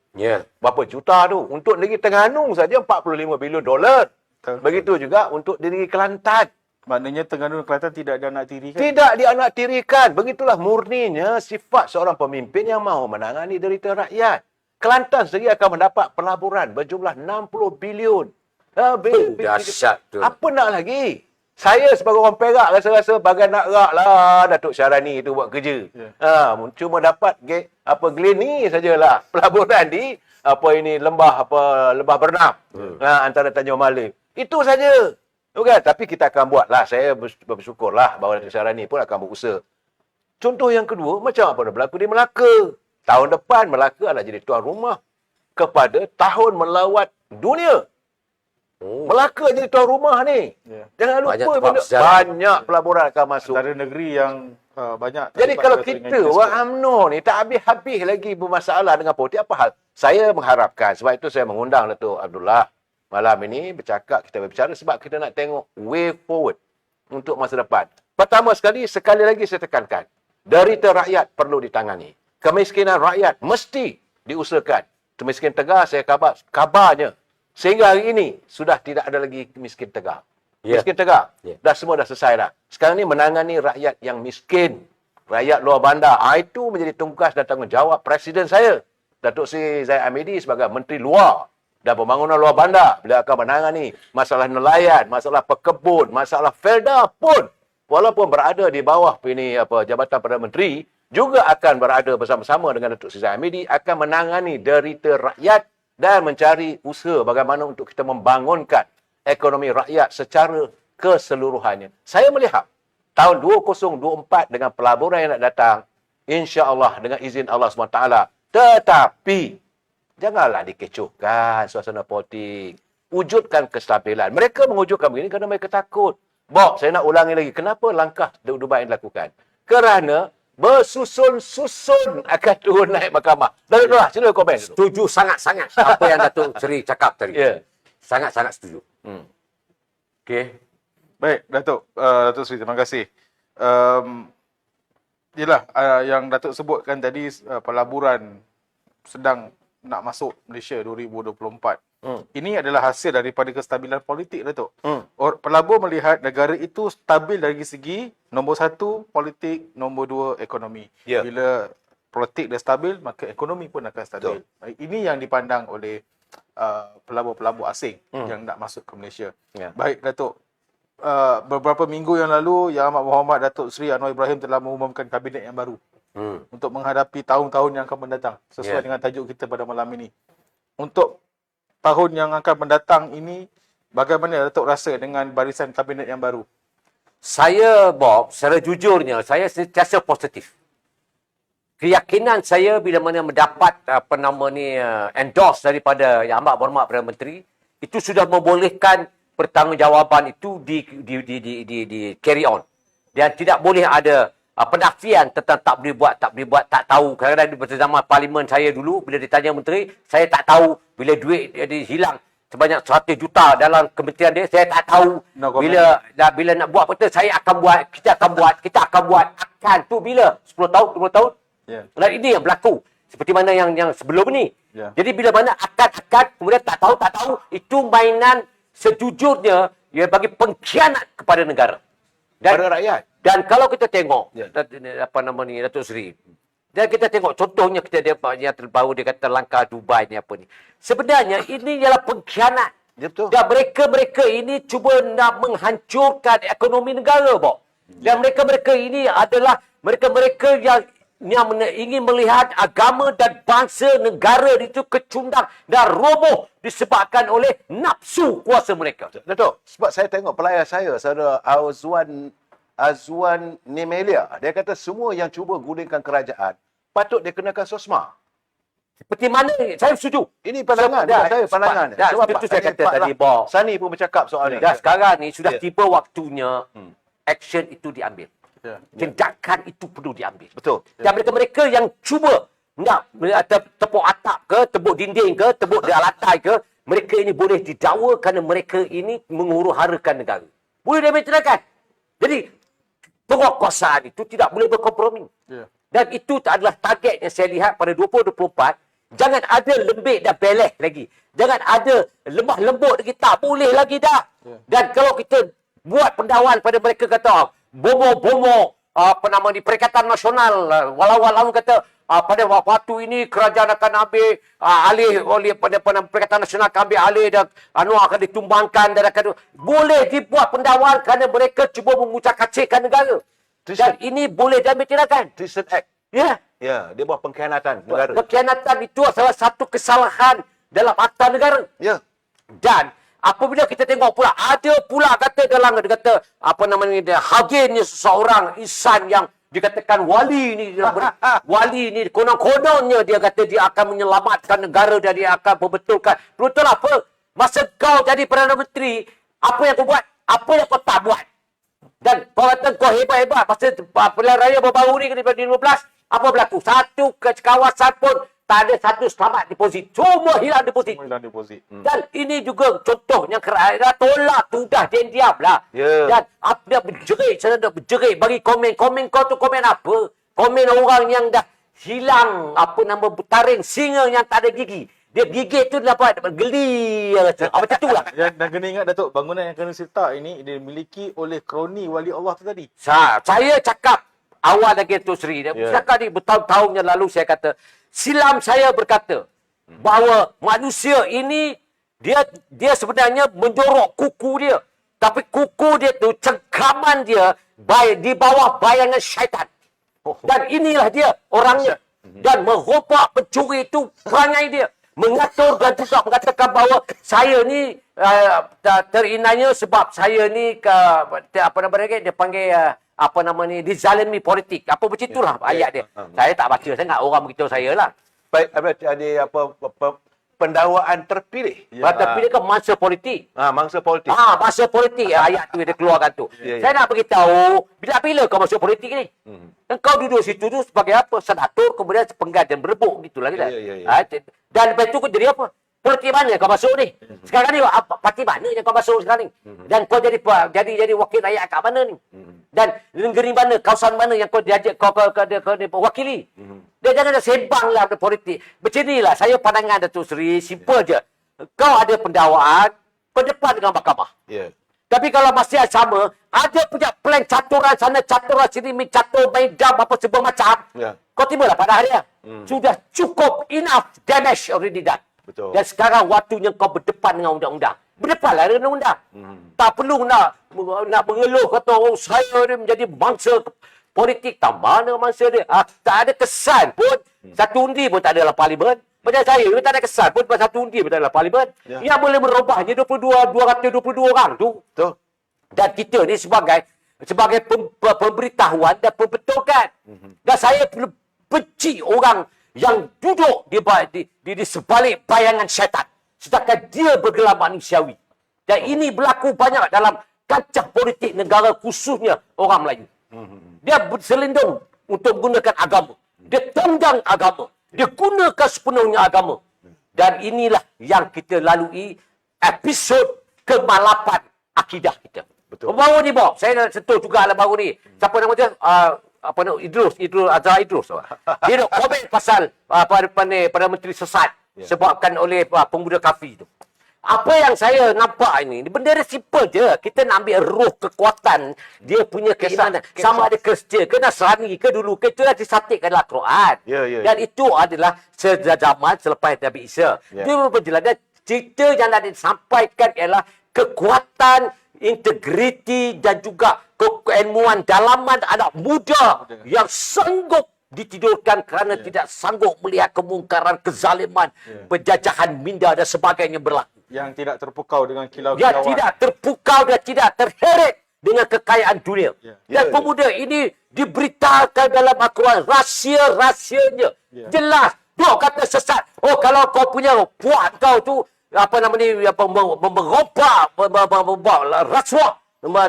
Berapa juta tu? Untuk negeri Terengganu saja 45 bilion dolar. Begitu juga untuk di negeri Kelantan. Maknanya Terengganu dan Kelantan tidak dianaktirikan? Tidak dianaktirikan. Begitulah murninya sifat seorang pemimpin yang mahu menangani derita rakyat. Kelantan sendiri akan mendapat pelaburan berjumlah 60 bilion. Dahsyat tu. Apa nak lagi? Saya sebagai orang Perak rasa-rasa bagai nak rak lah Datuk Syarani tu buat kerja. Cuma dapat Glennie sajalah. Pelaburan di lembah Bernam. Antara Tanjung Malim. Itu saja. Bukan? Tapi kita akan buatlah. Saya bersyukurlah bahawa Datuk Syarani pun akan berusaha. Contoh yang kedua, macam apa yang berlaku di Melaka. Tahun depan Melaka adalah jadi tuan rumah kepada Tahun Melawat Dunia. Melaka jadi tuan rumah ni. Jangan lupa banyak pelaburan akan masuk. Antara negeri yang banyak. Jadi terlibat kalau dengan kita orang UMNO ni tak habis-habis lagi bermasalah dengan politik, apa hal? Saya mengharapkan, sebab itu saya mengundang Datuk Abdullah malam ini bercakap, kita berbicara sebab kita nak tengok way forward untuk masa depan. Pertama sekali lagi saya tekankan, derita rakyat perlu ditangani. Kemiskinan rakyat mesti diusahakan. Kemiskinan tegar, saya kabarnya sehingga hari ini sudah tidak ada lagi miskin tegar. Ya. Miskin tegar. Ya. Dah semua dah selesai dah. Sekarang ni menangani rakyat yang miskin. Rakyat luar bandar. Itu menjadi tugas dan tanggungjawab Presiden saya, Datuk Seri Zahid Hamidi sebagai Menteri Luar dan Pembangunan Luar Bandar. Beliau akan menangani masalah nelayan, masalah pekebun, masalah felda pun. Walaupun berada di bawah Jabatan Perdana Menteri, juga akan berada bersama-sama dengan Datuk Seri Zahid Hamidi, akan menangani derita rakyat dan mencari usaha bagaimana untuk kita membangunkan ekonomi rakyat secara keseluruhannya. Saya melihat tahun 2024 dengan pelaburan yang nak datang, insya-Allah dengan izin Allah SWT. Tetapi janganlah dikecohkan suasana politik. Wujudkan kestabilan. Mereka mewujudkan begini kerana mereka takut. Saya nak ulangi lagi. Kenapa langkah Dubai yang dilakukan? Kerana bersusun-susun akan turun naik mahkamah. Datuk Abdullah, sila komen. Setuju sangat-sangat apa yang Datuk Seri cakap tadi. Ya. Sangat-sangat setuju. Okey. Baik, Datuk Seri, terima kasih. Yelah, yang Datuk sebutkan tadi, pelaburan sedang nak masuk Malaysia 2024. Ini adalah hasil daripada kestabilan politik, Datuk. Pelabur melihat negara itu stabil dari segi nombor 1 politik, nombor 2 ekonomi. Ya. Bila politik dah stabil, maka ekonomi pun akan stabil. Ini yang dipandang oleh pelabur-pelabur asing yang nak masuk ke Malaysia. Ya. Baik, Datuk. Beberapa minggu yang lalu, Yang Amat Berhormat Datuk Seri Anwar Ibrahim telah mengumumkan kabinet yang baru untuk menghadapi tahun-tahun yang akan mendatang, sesuai dengan tajuk kita pada malam ini. Untuk tahun yang akan mendatang ini, bagaimana Datuk rasa dengan barisan kabinet yang baru? Saya, Bob, secara jujurnya, saya sentiasa positif. Keyakinan saya bila mana mendapat endorse daripada Yang Amat Berhormat Perdana Menteri, itu sudah membolehkan pertanggungjawaban itu di carry on. Dan tidak boleh ada penafian tentang tak boleh buat, tak tahu. Kadang-kadang pada zaman parlimen saya dulu, bila ditanya menteri, saya tak tahu. Bila duit dia hilang sebanyak 100 juta dalam kementerian dia, saya tak tahu. Bila nak buat apa, saya akan buat, kita akan buat. Akan tu bila? 10 tahun, 20 tahun? Yeah. Dan ini yang berlaku. Seperti mana yang sebelum ni. Yeah. Jadi bila mana akad, kemudian tak tahu, itu mainan sejujurnya ia bagi pengkhianat kepada negara. Pada rakyat. Dan kalau kita tengok, Ya. Datuk Seri, dan kita tengok contohnya yang terbaru dia kata langkah Dubai ni apa ni. Sebenarnya ini ialah pengkhianat. Ya, betul. Dan mereka ini cuba nak menghancurkan ekonomi negara, Bok. Dan mereka ini adalah mereka yang ingin melihat agama dan bangsa negara itu kecundang dan roboh disebabkan oleh nafsu kuasa mereka. Datuk, sebab saya tengok pelayar saya, saudara Azwan Nemelia, dia kata semua yang cuba gulingkan kerajaan patut dikenakan SOSMA. Seperti mana? Saya setuju. Ini pandangan pandangan. Sebab itu saya kata tadi, Bob. Sani pun bercakap soal ni. Dan sekarang ni sudah Ya. tiba waktunya action itu diambil. Ya. Tindakan itu perlu diambil. Betul. Dan mereka yang cuba nak tepuk atap ke, tepuk dinding ke, tepuk di lantai ke, mereka ini boleh didakwa kerana mereka ini menghuru-harakan negara. Boleh diambil tindakan. Jadi, penguasaan itu tidak boleh berkompromi. Ya. Dan itu adalah target yang saya lihat pada 2024. Jangan ada lembik dan beleh lagi. Jangan ada lemah lembut lagi. Tak boleh lagi dah. Ya. Dan kalau kita buat pendakwan pada mereka kata, bomo-bomo, Perikatan Nasional, walau-walau kata, pada waktu ini kerajaan akan ambil alih oleh Perikatan Nasional akan ambil alih dan akan ditumbangkan dan akan boleh dibuat pendakwan kerana mereka cuba mengucak-kacikkan negara. Dan ini boleh diambil tindakan. Treason Act. Ya. Ya, dia buat pengkhianatan negara. Pengkhianatan itu salah satu kesalahan dalam akta negara. Ya. Dan apabila kita tengok pula, ada pula kata dalam dia kata hagennya seseorang insan yang dikatakan wali ni, wali ni konon-kononnya dia kata dia akan menyelamatkan negara dan dia akan membetulkan. Betul apa? Masa kau jadi Perdana Menteri, apa yang kau buat? Apa yang kau tak buat? Dan kau kata kau hebat-hebat. Masa pilihan raya baru-baru ni daripada 2015, apa berlaku? Satu kawasan pun tak ada satu selamat deposit. Semua hilang deposit. Hilang deposit. Dan ini juga contohnya kerajaan tolak tu dah diam lah. Ya. Dan dia berjerit, sana dia berjerit bagi komen. Komen kau tu komen apa? Komen orang yang dah hilang taring singa yang tak ada gigi. Dia gigit tu dapat geli rasa. Macam tu lah. Dan kena ingat Datuk, bangunan yang kena serta ini dimiliki oleh kroni wali Allah tu tadi. Saya cakap awal lagi Datuk Seri. Cakap ni bertahun-tahun yang lalu saya kata, silam saya berkata bahawa manusia ini dia sebenarnya mendorok kuku dia. Tapi kuku dia tu, cengkaman dia di bawah bayangan syaitan. Dan inilah dia orangnya. Dan merompak pencuri itu perangai dia. Mengatur dan juga mengatakan bahawa saya ni terinanya sebab saya ni dia panggil dizalimi politik. Apa macam itulah ayat dia. Saya tak baca sangat, orang beritahu saya lah. Baik, ada pendakwaan terpilih. Terpilih ke mangsa politik. Mangsa politik. Mangsa politik ayat tu dia keluarkan tu. Saya nak beritahu, bila kau masuk politik ni? Kau duduk situ tu sebagai apa? Senator, kemudian sepenggal dan berebut gitulah kita. Dan lepas tu kau jadi apa? Politik mana kau masuk ni? Sekarang ni parti mana yang kau masuk sekarang ni? Dan kau jadi wakil rakyat kat mana ni? Dan negeri mana, kawasan mana yang kau diajak kau wakili? Dia jangan sembang lah politik. Macam inilah saya pandangan Datuk Seri, simple je. Kau ada pendakwaan, berdepan dengan mahkamah. Tapi kalau masih sama, ada punya plan caturan sana, caturan sini, catur, main dam, apa semua macam. Kau tibalah pada hari dia. Sudah cukup, enough damage already done. Betul. Dan sekarang waktunya kau berdepan dengan undang-undang. Berdepanlah dengan undang-undang. Tak perlu nak mengeluh kata, saya ni menjadi mangsa politik. Tak mana mangsa dia. Tak ada kesan pun. Satu undi pun tak ada dalam parlimen. Macam saya, tak ada kesan pun. Satu undi pun tak ada dalam parlimen. Yang boleh merubahnya 222 orang tu. Betul. Dan kita ni sebagai pemberitahuan dan pembetulkan. Dan saya benci orang yang duduk di sebalik bayangan syaitan. Sedangkan dia bergelar manusiawi. Dan ini berlaku banyak dalam kancah politik negara, khususnya orang Melayu. Dia berselindung untuk menggunakan agama. Dia tunggang agama. Dia gunakan sepenuhnya agama. Dan inilah yang kita lalui episod ke-8 akidah kita. Betul. Baru ni, Bob. Saya nak sentuh juga baru ni. Siapa nama dia? Azhar Idrus. Dia nak komen pasal Perdana Menteri sesat sebabkan oleh pemuda kafir tu. Apa yang saya nampak ini, benda dia simple je. Kita nak ambil roh kekuatan dia punya keimanan. Sama ada Kristian ke Nasrani ke dulu ke, itu dah disatitkan dalam Quran. Dan itu adalah sejaman selepas Nabi Isa. Dia berjelas. Dan cerita yang nak disampaikan ialah kekuatan, integriti dan juga keilmuan dalaman anak muda yang sanggup ditidurkan kerana tidak sanggup melihat kemungkaran, kezaliman, penjajahan minda dan sebagainya berlaku. Yang tidak terpukau dengan kilau-kilauan. Yang tidak terpukau dan tidak terheret dengan kekayaan dunia. Dan pemuda ini diberitakan dalam Al-Quran rahsia-rahsianya. Jelas. Dia kata sesat. Oh, kalau kau punya puak kau tu merompak rasuah,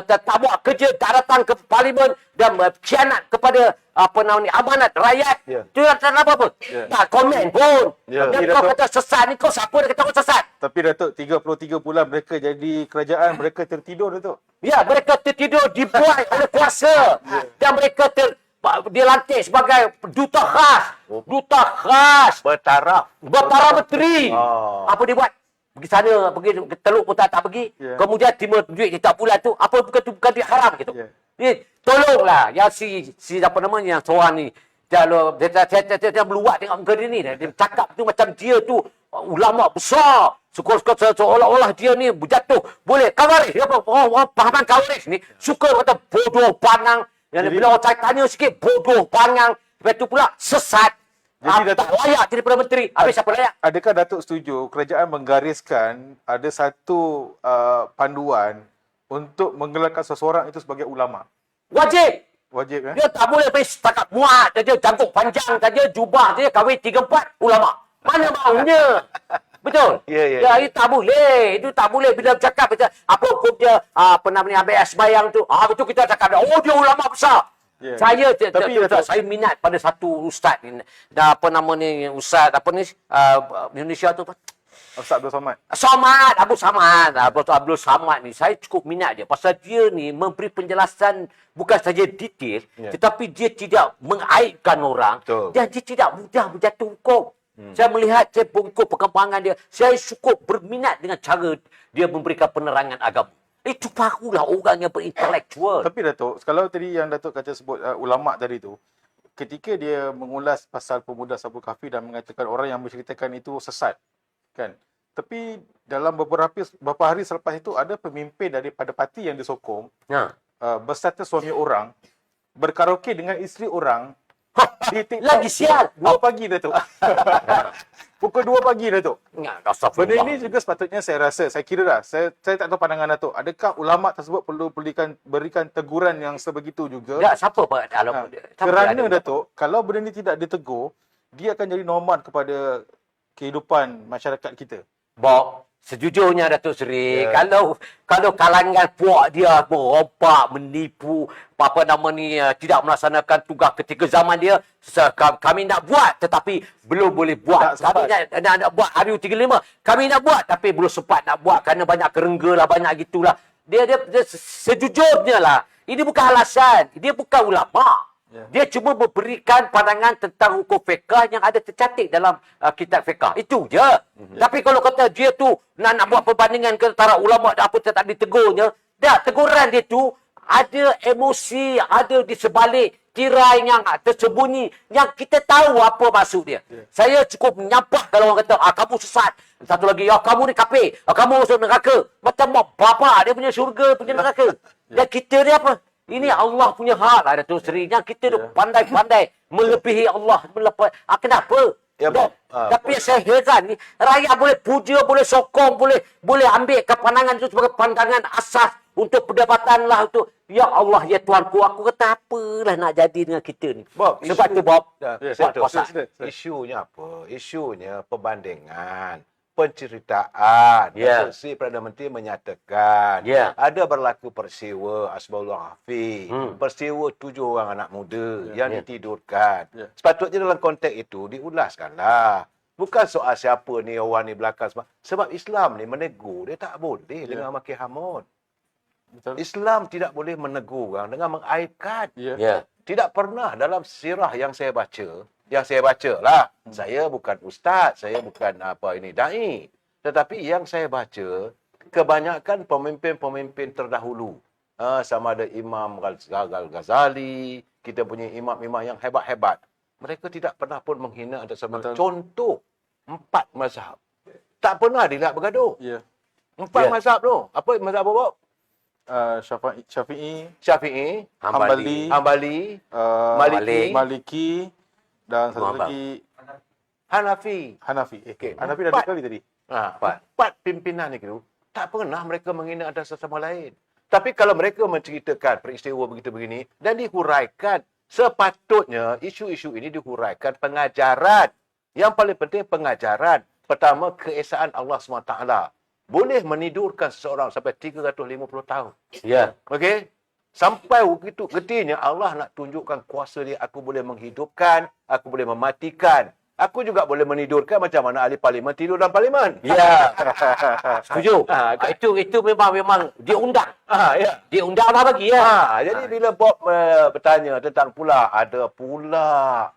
tak buat kerja, tak datang ke parlimen dan khianat kepada amanat rakyat. Itu tak apa-apa. Tak komen pun. Dan kau kata sesat ni, kau siapa dia kata kau sesat? Tapi Datuk, 33 bulan mereka jadi kerajaan, mereka tertidur Datuk. Ya, mereka tertidur dibuat oleh kuasa. Dan mereka dilantik sebagai duta khas. Duta khas. Bertaraf menteri. Apa dia buat? Pergi sana, pergi Teluk pun tak pergi. Kemudian terima duit setiap bulan tu, apa bukan duit haram gitu. Tolonglah yang si apa namanya yang seorang ni. Dia meluat tengok muka dia ni. Dia cakap tu macam dia tu ulama besar. Seolah-olah dia ni berjatuh. Boleh. Kawaris. Pahaman kawaris ni. Suka kata bodoh pangang. Yang bila orang tanya sikit, bodoh pangang. Lepas tu pula sesat. Jadi tak layak jadi Perdana Menteri. Habis siapa layak? Adakah Datuk setuju kerajaan menggariskan ada satu panduan untuk menggelarkan seseorang itu sebagai ulama? Wajib. Wajib Dia tak boleh pergi setakat muat saja, jangkuk panjang saja, jubah saja, kahwin 3-4 ulama. Mana maunya? Betul. Itu tak boleh. Itu tak boleh bila bercakap apa hukum dia apa namanya ABS bayang tu. Betul kita cakap dia ulama besar. Saya saya minat pada satu ustaz ni. Apa nama ni ustaz apa ni Indonesia tu apa? Ustaz Abdul Samad. Abu Abdul Samad ni saya cukup minat dia pasal dia ni memberi penjelasan bukan saja detail tetapi dia tidak mengaibkan orang dan dia tidak mudah berjatuh hukum. Saya melihat saya mengikut perkembangan dia, saya cukup berminat dengan cara dia memberikan penerangan agama. Itu barulah orang yang berintelektual. Tapi Datuk, kalau tadi yang Datuk kata sebut ulama tadi tu, ketika dia mengulas pasal pemuda Sabul Kahfi dan mengatakan orang yang menceritakan itu sesat, kan? Tapi dalam beberapa hari selepas itu ada pemimpin daripada parti yang disokong berserta suami orang berkaraoke dengan isteri orang di TikTok. Lagi sial. 2 pagi Datuk. Pukul 2 pagi Datuk. Benda ini juga sepatutnya saya kira lah. Saya tak tahu pandangan Datuk. Adakah ulama tersebut perlu berikan teguran yang sebegitu juga? Tak, siapa Kerana Datuk, kalau benda ini tidak ditegur, dia akan jadi normal kepada kehidupan masyarakat kita. Bob, sejujurnya Datuk Seri, kalau kalangan puak dia merompak, menipu, apa nama ni, tidak melaksanakan tugas ketika zaman dia, kami nak buat tetapi belum boleh buat. Kami nak buat hari 35, kami nak buat tapi belum sempat nak buat kerana banyak kerengga lah, banyak gitulah. Dia sejujurnya lah, ini bukan alasan, dia bukan ulama. Dia cuma memberikan pandangan tentang hukum fiqh yang ada tercantik dalam kitab fiqh. Itu je. Tapi kalau kata dia tu nak buat perbandingan ke antara ulama dan apa tak ditegurnya, teguran dia tu ada emosi, ada di sebalik tirai yang tersembunyi yang kita tahu apa maksud dia. Saya cukup menyampah kalau orang kata kamu sesat. Satu lagi, kamu ni kafir, kamu masuk neraka. Macam bapa dia punya syurga, punya neraka. Dan kita ni apa? Ini Allah punya hak lah Datuk Seri. Yang kita tu pandai-pandai melebihi Allah. Kenapa? Tapi saya heran ni, rakyat boleh puja, boleh sokong, boleh ambil pandangan itu sebagai pandangan asas untuk perdebatan lah. Untuk, ya Allah, ya Tuanku, aku kata apalah nak jadi dengan kita ni. Bob, sebab tu Bob, isunya apa? Isunya perbandingan, penceritaan. Instruksi Perdana Menteri menyatakan ada berlaku peristiwa Asmaul Kahfi, peristiwa 7 orang anak muda yang ditidurkan. Sepatutnya dalam konteks itu diulaskanlah. Bukan soal siapa ni orang ni belakang. Sebab Islam ni menegur, dia tak boleh dengan maki hamun. Islam tidak boleh menegur orang dengan mengaibkan. Tidak pernah dalam sirah yang saya baca lah. Saya bukan ustaz, saya bukan dai. Tetapi yang saya baca, kebanyakan pemimpin-pemimpin terdahulu, sama ada Imam Ghazali, kita punya imam-imam yang hebat-hebat, mereka tidak pernah pun menghina ada sama. Contoh, 4 mazhab. Tak pernah dia bergaduh. 4 mazhab tu. Apa mazhab apa? Syafi'i, Hambali, Maliki, dan satu lagi Hanafi. Hanafi dah 2 kali tadi. 4 pimpinan itu tak pernah mereka menghina ada sesama lain. Tapi kalau mereka menceritakan peristiwa begitu begini dan dihuraikan, sepatutnya isu-isu ini dihuraikan pengajaran. Yang paling penting pengajaran. Pertama, keesaan Allah SWT. Boleh menidurkan seseorang sampai 350 tahun. Okey? Sampai begitu getinya Allah nak tunjukkan kuasa dia. Aku boleh menghidupkan, aku boleh mematikan. Aku juga boleh menidurkan macam mana ahli parlimen tidur dalam parlimen. Setuju. Itu memang dia undang. Dia undang lah bagi jadi bila Bob bertanya tentang ada pula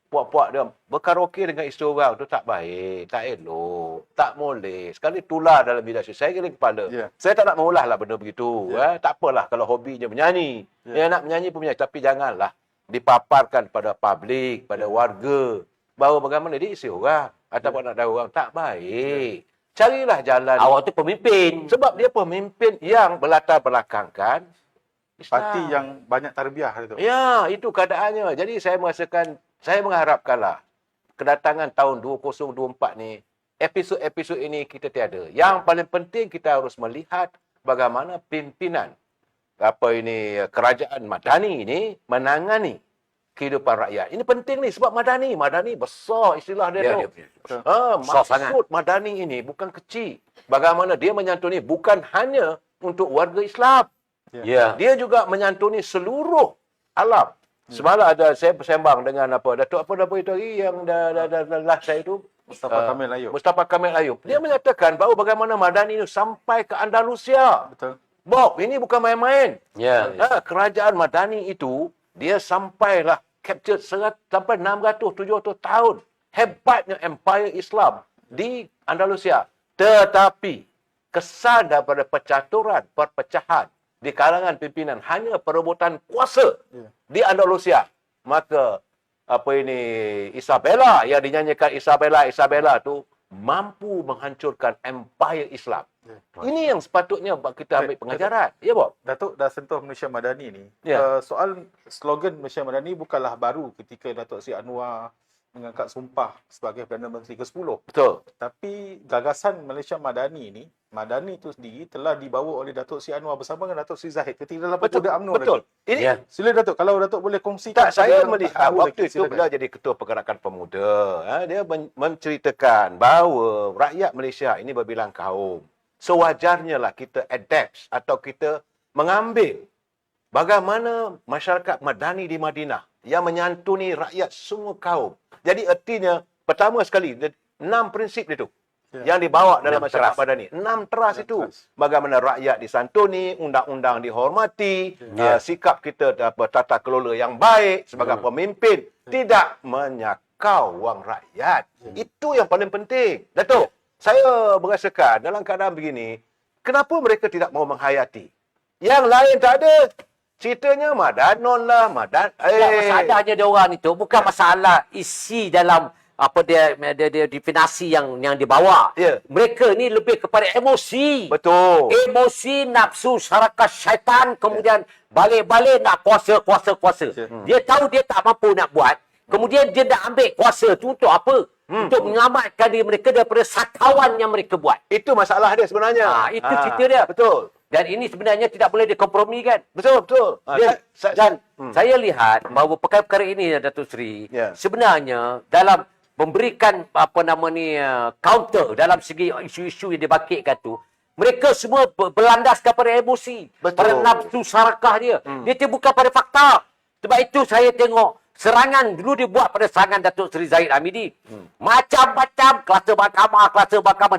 puak-puak dia berkaraoke dengan isteri orang tu tak baik, tak elok, tak boleh. Sekali tular dalam bidang saya kira kepala. Saya tak nak mengulas lah benda begitu. Tak apalah kalau hobinya menyanyi. Dia nak menyanyi pun menyanyi. Tapi janganlah dipaparkan pada publik, pada warga. Bahawa bagaimana dia isteri orang. Ataupun nak orang. Tak baik. Carilah jalan. Awak tu pemimpin. Sebab dia pemimpin yang berlatar belakangkan Islam. Parti yang banyak tarbiah itu. Ya, itu keadaannya. Jadi saya mengharapkanlah kedatangan tahun 2024 ni, episod-episod ini kita tiada. Yang paling penting kita harus melihat bagaimana pimpinan kerajaan Madani ini menangani kehidupan rakyat. Ini penting ni sebab Madani besar istilah dia tu. Besar sangat. Maksud Madani ini bukan kecil. Bagaimana dia menyantuni bukan hanya untuk warga Islam. Ya. Dia juga menyantuni seluruh alam. Semalam ada saya bersembang dengan Datuk apa itu lagi yang dah saya itu Mustafa Kamil Ayub. Mustafa Kamil Ayub. Dia menyatakan bahawa bagaimana Madani itu sampai ke Andalusia. Betul. Bob, ini bukan main-main. Ya. Kerajaan Madani itu dia sampailah capture sampai 600-700 tahun. Hebatnya empire Islam di Andalusia. Tetapi kesan daripada perpecahan di kalangan pimpinan hanya perebutan kuasa di Andalusia. Maka Isabella yang dinyanyikan Isabella tu mampu menghancurkan empire Islam. Ini yang sepatutnya kita ambil pengajaran. Ya, Bob? Datuk dah sentuh Malaysia Madani ni. Ya. Soal slogan Malaysia Madani bukanlah baru ketika Datuk Seri Anwar mengangkat sumpah sebagai Perdana Menteri ke-10. Betul. Tapi gagasan Malaysia Madani ni, Madani itu sendiri telah dibawa oleh Datuk Seri Anwar bersama dengan Datuk Seri Zahid ketika dalam Pemuda UMNO Betul. lagi. Ini Ya. Sila Datuk, kalau Datuk boleh kongsikan. tak, saya pada melihat tahu waktu lagi, itu silakan. bila jadi ketua pergerakan pemuda, dia menceritakan bahawa rakyat Malaysia ini berbilang kaum. Sewajarnya lah kita adapt atau kita mengambil bagaimana masyarakat Madani di Madinah yang menyantuni rakyat semua kaum. Jadi artinya pertama sekali 6 prinsip itu yang dibawa dalam 6 masyarakat teras. Madani. 6 teras itu. teras. Bagaimana rakyat disantuni, undang-undang dihormati, sikap kita tata kelola yang baik sebagai pemimpin, tidak menyakau wang rakyat. Itu yang paling penting. Datuk, saya merasakan dalam keadaan begini, kenapa mereka tidak mau menghayati? Yang lain tak ada. Ceritanya Madanon lah, Masalahnya dia orang itu bukan masalah isi dalam apa dia definisi yang dibawa. Ya. Mereka ni lebih kepada emosi. Betul. Emosi, nafsu, syarakat syaitan, kemudian balik-balik nak kuasa. Dia tahu dia tak mampu nak buat. Kemudian dia nak ambil kuasa tu untuk apa? Untuk menyelamatkan diri mereka daripada sakauan yang mereka buat. Itu masalah dia sebenarnya. Itu cerita dia. Betul. Dan ini sebenarnya tidak boleh dikompromikan. Betul. Saya lihat bahawa perkara-perkara ini, Datuk Seri, Ya. sebenarnya dalam memberikan counter dalam segi isu-isu yang dibangkitkan tu, mereka semua berlandaskan pada emosi, Betul. pada nafsu sarakah dia. Dia bukan pada fakta. Sebab itu saya tengok serangan dulu dibuat pada serangan Datuk Seri Zahid Hamidi. Macam-macam kelas mahkamah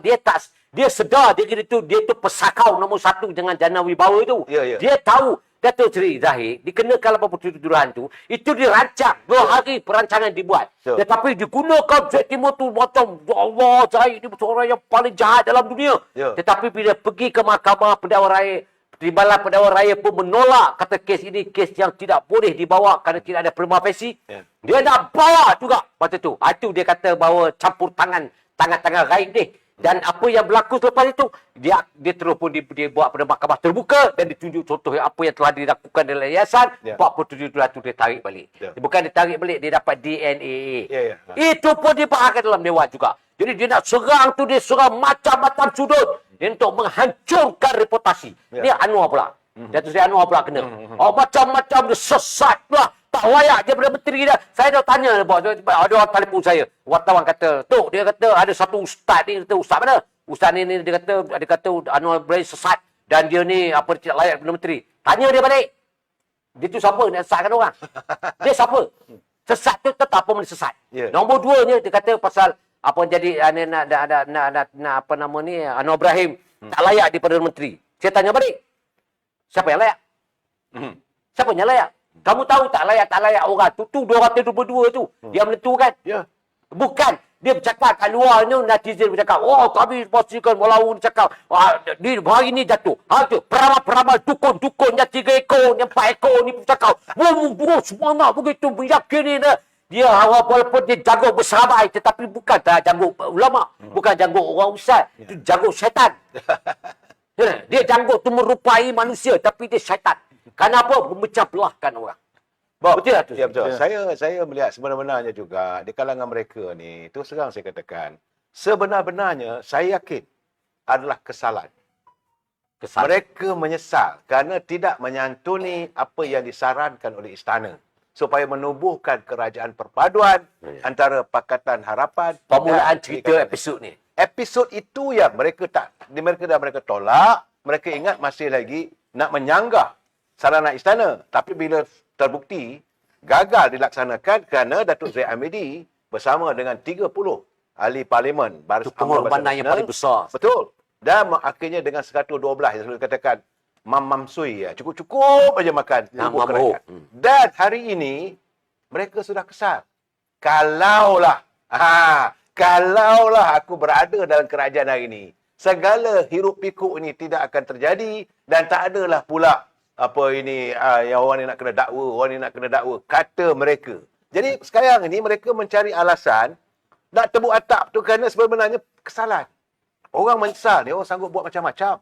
dia sedar dia tu pesakau nombor 1 dengan Jana Wibawa tu. Ya. Dia tahu Datuk Seri Zahid dikenakan 87 tuduhan tu, itu dirancang 2 hari perancangan dibuat. Betul. Tetapi digunakan Zahid Timur tu macam Allah, Zahid ni seorang yang paling jahat dalam dunia. Ya. Tetapi bila pergi ke mahkamah pendakwa raya, Timbalan Pendakwa Raya pun menolak, kata kes ini kes yang tidak boleh dibawa kerana tidak ada prima facie. Ya. Dia nak bawa juga masa tu. Itu dia kata bahawa campur tangan-tangan gaib ni. Dan apa yang berlaku selepas itu, dia terus pun dia buat pada mahkamah terbuka dan ditunjuk contoh apa yang telah dilakukan oleh yayasan. Ya. 47 tu dia tarik balik. Ya. Bukan dia tarik balik, dia dapat DNA. Ya. Itu pun dibahaskan dalam dewan juga. Jadi dia nak serang tu, dia serang macam-macam sudut. Dia untuk menghancurkan reputasi. Ya. Dia Anwar pula. Datuk Seri Anwar pula kena. Macam-macam dia sesat pula. Tak layak dia Perdana Menteri dah. Saya dah tanya bos. Ada orang telefon saya. Wartawan kata, Tok, dia kata ada satu ustaz ni. Kata, ustaz mana? Ustaz ni dia kata Anwar Ibrahim sesat. Dan dia ni tidak layak Perdana Menteri. Tanya dia balik. Dia tu siapa nak sesatkan orang? Dia siapa? Sesat tu tetap apa boleh sesat. Ya. Nombor 2-nya dia kata pasal apa jadi apa nama ni Anwar Ibrahim tak layak di Perdana Menteri. Saya tanya balik. Siapa yang layak? Siapa yang layak? Kamu tahu tak layak orang tu 222 tu. Dia menentukan. Ya. Bukan dia bercakap kat luar ni, netizen bercakap, oh kami pastikan walau dia cakap di hari ni jatuh. Tu peramal dukun yang 3 ekor, yang 4 ekor ni bercakap, semua nak begitu meyakini dia walaupun dia jago bersahabat tetapi bukan jago ulama, bukan jago orang ustaz, itu jago syaitan. Dia janggut tu merupai manusia tapi dia syaitan. Kenapa? Memecah belahkan orang. Betul tak tu? Ya, betul. Saya melihat sebenarnya juga di kalangan mereka ni, terus terang saya katakan, sebenar-benarnya saya yakin adalah kesalahan. Mereka menyesal kerana tidak menyantuni apa yang disarankan oleh istana. supaya menubuhkan kerajaan perpaduan antara Pakatan Harapan Permulaan dan cerita Perikatan. episod ni. Episod itu yang mereka tolak, mereka ingat masih lagi nak menyanggah sarana istana. Tapi bila terbukti gagal dilaksanakan kerana Datuk Zaid Hamidi bersama dengan 30 ahli parlimen Baris Itu pengorbanan yang paling besar. Betul. Dan akhirnya dengan 112 yang selalu dikatakan mamsui ya. Cukup-cukup aja makan tubuh kerajaan. Dan hari ini mereka sudah kesal. Kalaulah aku berada dalam kerajaan hari ini, segala hiruk pikuk ini tidak akan terjadi dan tak adalah pula yang orang ni nak kena dakwa, kata mereka. Jadi sekarang ini mereka mencari alasan nak tebuk atap tu kerana sebenarnya kesalahan. Orang menyesal ni, orang sanggup buat macam-macam.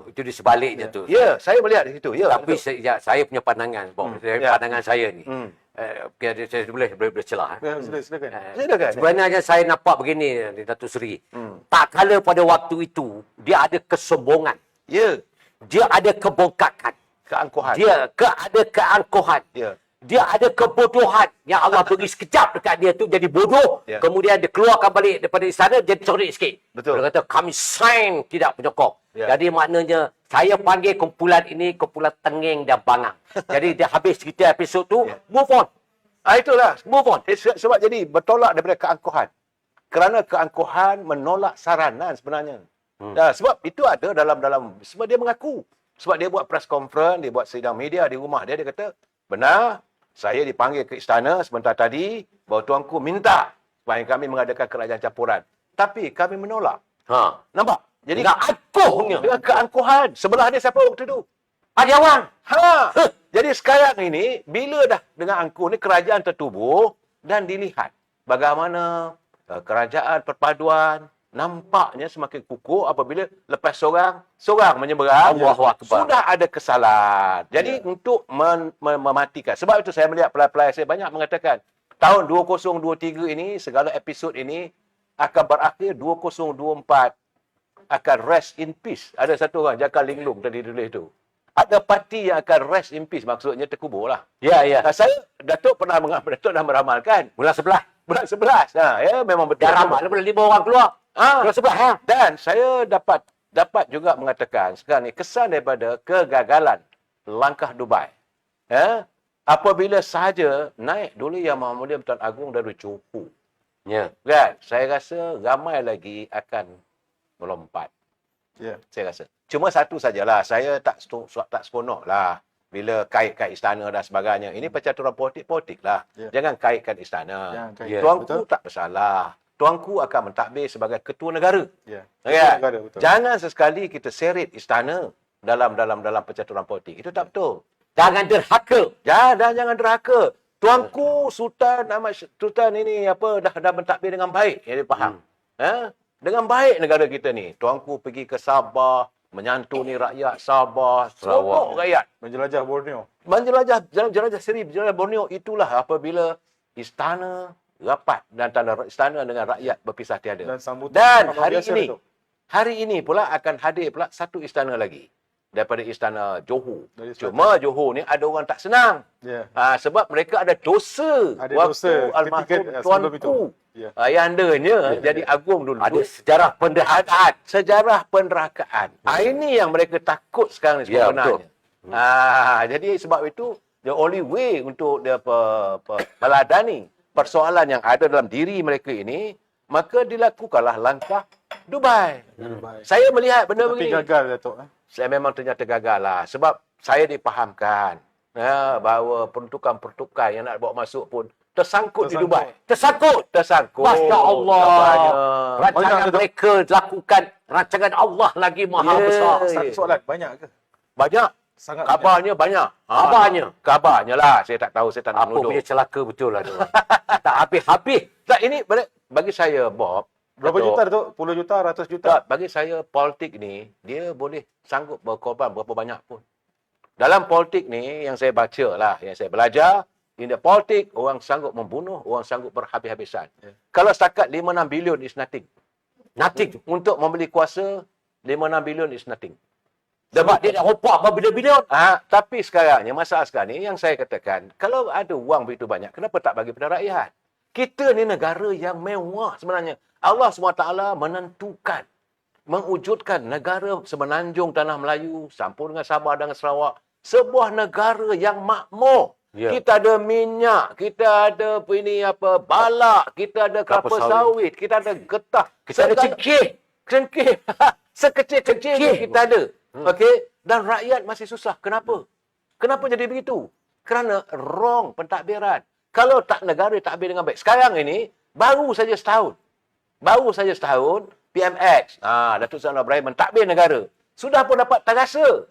Itu di sebaliknya tu. Ya, saya melihat di situ. Ya, Tapi saya punya pandangan, pandangan saya ni. Saya boleh celah. Silakan. Sebenarnya saya nampak begini, Datuk Seri. Tak kala pada waktu itu, dia ada kesombongan. Ya, Dia ada kebongkakan. keangkuhan. Dia ada keangkuhan. Ya. Dia ada kebodohan yang Allah beri sekejap dekat dia tu jadi bodoh. Ya. Kemudian dia keluarkan balik daripada istana, jadi cerdik sikit. Betul. Dia kata, kami sign tidak penyokong. Ya. Jadi maknanya, saya panggil kumpulan ini kumpulan tengeng dan bangang. Jadi dia habis cerita episod tu, move on. Itulah. Move on. Sebab jadi bertolak daripada keangkuhan. Kerana keangkuhan menolak saranan sebenarnya. Sebab itu ada dalam sebab dia mengaku. Sebab dia buat press conference, dia buat sidang media di rumah dia kata, benar, saya dipanggil ke istana sebentar tadi bahawa tuanku minta supaya kami mengadakan kerajaan campuran. Tapi kami menolak. Nampak? Jadi Dengan angkuhnya. dengan keangkuhan. Sebelah dia siapa waktu itu? Ada orang. Jadi sekarang ini, bila dah dengan angkuh ni kerajaan tertubuh dan dilihat bagaimana kerajaan perpaduan nampaknya semakin kukuh apabila lepas seorang menyeberang, Allahu Akbar. sudah ada kesalahan. Jadi untuk mematikan. Sebab itu saya melihat pelai-pelai saya banyak mengatakan tahun 2023 ini, segala episod ini akan berakhir 2024 akan rest in peace. Ada satu orang, Jaka Linglung tadi tulis tu. Ada parti yang akan rest in peace, maksudnya terkubur lah. Ya. Datuk dah meramalkan. Bulan 11. Bulan 11. Ya, memang betul. Dah ramal boleh 5 orang keluar. Bulan 11. Dan saya dapat juga mengatakan sekarang ni kesan daripada kegagalan langkah Dubai. Apabila sahaja naik dulu Yang Maha Mulia Tuan Agong dari Johor. Ya. Kan? Saya rasa ramai lagi akan melompat. Ya. Saya rasa. Cuma satu sajalah. Saya tak seronok lah bila kaitkan istana dan sebagainya. Ini percaturan politik lah. Ya. Jangan kaitkan istana. Jangan kaitkan. Ya, Tuanku betul. tak bersalah. Tuanku akan mentadbir sebagai ketua negara. Ya. Ya. Negara, betul. Jangan sesekali kita seret istana dalam percaturan politik. Itu tak betul. Jangan derhaka. Jangan derhaka. Tuanku Sultan ini dah mentadbir dengan baik. Ya, dia faham. Dengan baik negara kita ni. Tuanku pergi ke Sabah, menyantuni rakyat Sabah, seronok rakyat. Menjelajah Borneo. Jelajah Seri, jelajah Borneo, itulah apabila istana rapat dan istana dengan rakyat berpisah tiada. Dan sambutan Dan luar biasa, Datuk. hari ini pula akan hadir pula satu istana lagi daripada istana Johor. Dari Cuma Johor ni ada orang tak senang. Ya. Sebab mereka ada dosa Ada waktu dosa almarhum ketika sebelum itu. tuanku. Ya. Ayandanya jadi agung dulu. Ada sejarah penderhakaan. Sejarah penerakaan. Ini yang mereka takut sekarang ni Ya, sebenarnya. Jadi sebab itu the only way untuk dia meladani persoalan yang ada dalam diri mereka ini, maka dilakukanlah langkah Dubai. Saya melihat benda Tapi begini. gagal, Datuk. Saya memang ternyata gagal lah. Sebab saya dipahamkan bahawa peruntukan yang nak bawa masuk pun tersangkut di Dubai. Tersangkut. Masya Allah. Katanya. Rancangan Banyak, mereka lakukan rancangan Allah lagi maha besar. Satu soalan, banyak ke? Banyak. Sangat Kabarnya banyak. Kabarnya lah. Saya tak tahu. Saya tak nak Apa menuduh. punya celaka betul lah tu. Tak habis-habis. Tak, ini bagi saya, Bob. Berapa Datuk, juta, Datuk? Puluh juta, ratus juta? Tak, bagi saya politik ni, dia boleh sanggup berkorban berapa banyak pun. Dalam politik ni, yang saya baca lah, yang saya belajar, in the politik, orang sanggup membunuh, orang sanggup berhabis-habisan. Kalau setakat 5-6 bilion is nothing. Nothing. Untuk membeli kuasa, 5-6 bilion is nothing. Sebab dia nak hopak berbilion-bilion. Tapi sekarangnya, masalah sekarang ni yang saya katakan, kalau ada wang begitu banyak, kenapa tak bagi pada rakyat? Kita ni negara yang mewah sebenarnya. Allah SWT menentukan, mewujudkan negara semenanjung Tanah Melayu, campur dengan Sabah dan Sarawak. Sebuah negara yang makmur. Ya. Kita ada minyak, kita ada balak, kita ada kelapa sawit, kita ada getah. Kita ada cengkeh. Cengkeh. Sekecil-kecil kita ada. Okey? Dan rakyat masih susah. Kenapa? Kenapa jadi begitu? Kerana wrong pentadbiran. Kalau tak negara takbir dengan baik. Sekarang ini, baru saja setahun, PMX, Datuk Seri Anwar Ibrahim mentadbir negara. Sudah pun dapat terasa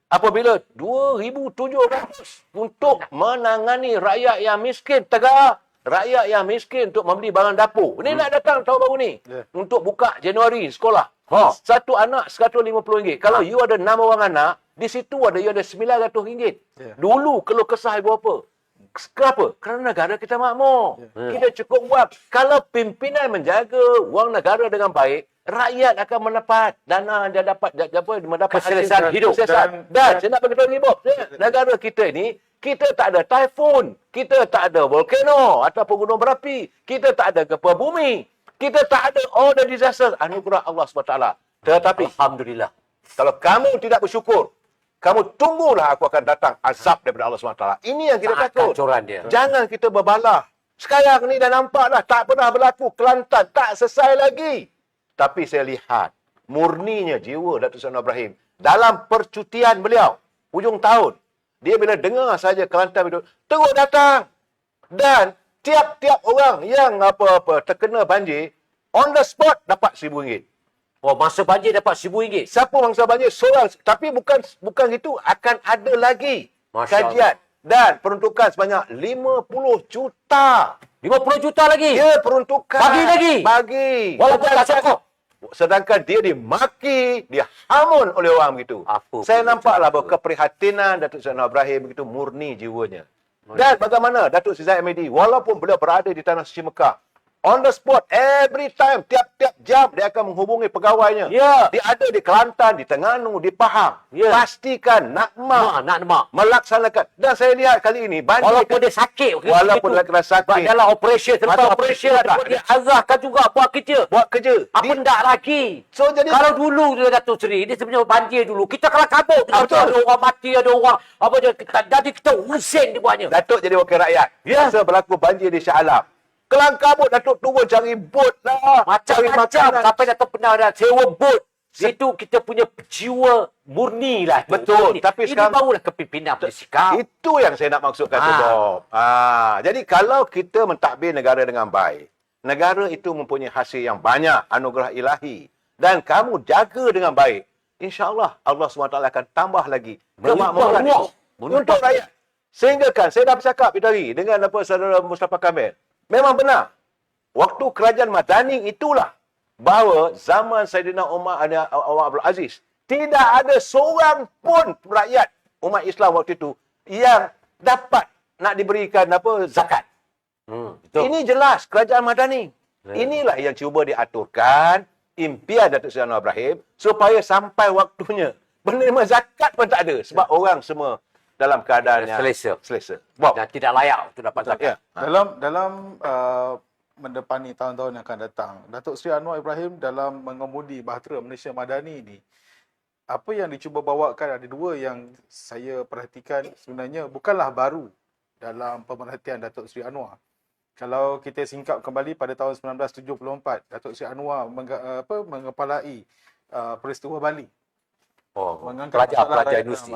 apabila 2,700 untuk menangani rakyat yang miskin Tegar, rakyat yang miskin untuk membeli barang dapur. Ini nak datang tahun baru ni. Untuk buka Januari sekolah. Satu anak RM150. Kalau you ada 6 orang anak, di situ you ada RM900. Dulu keluh kesah ibu bapa. Kenapa? Kerana negara kita makmur. Kita cukup buat. Kalau pimpinan menjaga wang negara dengan baik, rakyat akan mendapat dana, dia dapat mendapat Keselesaan hidup. Dan saya nak beritahu lagi, Bob. Negara kita ni, kita tak ada typhoon, kita tak ada volcano ataupun gunung berapi, kita tak ada gempa bumi, kita tak ada all the disaster. Anugerah Allah SWT. Tetapi, Alhamdulillah. kalau kamu tidak bersyukur, kamu tunggulah aku akan datang azab daripada Allah SWT. Ini yang kita takut. Kacoran dia. Jangan kita berbalah. Sekarang ni dah nampak dah, tak pernah berlaku. Kelantan tak selesai lagi. Tapi saya lihat murninya jiwa Datuk Seri Anwar Ibrahim dalam percutian beliau hujung tahun. Dia bila dengar saja Kelantan itu terus datang. Dan tiap-tiap orang yang terkena banjir, on the spot dapat RM1,000. Oh, masa banjir dapat RM1,000. Siapa mangsa banjir? Seorang. Tapi bukan itu, akan ada lagi kajian. Dan peruntukan sebanyak 50 juta. 50 juta lagi? Ya, peruntukan. Bagi lagi? Bagi. Walaupun tak cukup. Sedangkan dia dimaki, dihamun oleh orang begitu. Saya nampaklah bahawa keprihatinan Datuk Seri Anwar Ibrahim begitu murni jiwanya. Dan bagaimana Datuk Seri Zahid Hamidi, walaupun beliau berada di Tanah Suci Mekah, on the spot, every time, tiap-tiap jam dia akan menghubungi pegawainya. Ya. Dia ada di Kelantan, di Terengganu, di Pahang. Ya. Pastikan nak melaksanakan. Dan saya lihat kali ini banjir. Walaupun dia sakit. Walaupun dia kena sakit. Dalam operation, selepas operation, dia arahkan juga buat kerja. Apa ndak lagi? So, jadi kalau dulu dia Datuk Seri, dia sebenarnya banjir dulu. Kita kalau kabut, betul. ada orang mati, ada orang jadi kita usin dia buatnya. Datuk jadi wakil rakyat. Ya. Masa berlaku banjir di Shah Alam. Kelang kabut, Datuk turun cari bot lah. Macam-macam. Sampai Datuk pernah ada sewa bot. Itu kita punya jiwa murni lah. Betul. Tapi ini sekarang, barulah kepimpinan bersikap. itu yang saya nak maksudkan tu, Bob. Jadi kalau kita mentadbir negara dengan baik, negara itu mempunyai hasil yang banyak, anugerah ilahi. Dan kamu jaga dengan baik, insya-Allah Allah SWT akan tambah lagi kemakmuran itu untuk rakyat. Sehingga kan, saya dah bercakap itu hari dengan saudara Mustafa Kamil. Memang benar. Waktu kerajaan Madani itulah bahawa zaman Saidina Umar Abdul Aziz tidak ada seorang pun rakyat umat Islam waktu itu yang dapat nak diberikan zakat. Ini jelas kerajaan Madani. Inilah yang cuba diaturkan impian Datuk Seri Anwar Ibrahim supaya sampai waktunya menerima zakat pun tak ada sebab orang semua dalam keadaan yang selesa. Dan tidak layak untuk dapat zakat. Dalam mendepani tahun-tahun yang akan datang, Datuk Seri Anwar Ibrahim dalam mengemudi Bahtera Malaysia Madani ini, apa yang dicuba bawakan ada dua yang saya perhatikan sebenarnya bukanlah baru dalam pemerhatian Datuk Seri Anwar. Kalau kita singkap kembali pada tahun 1974, Datuk Seri Anwar mengepalai peristiwa Bali. Mengangkat pelajar industri.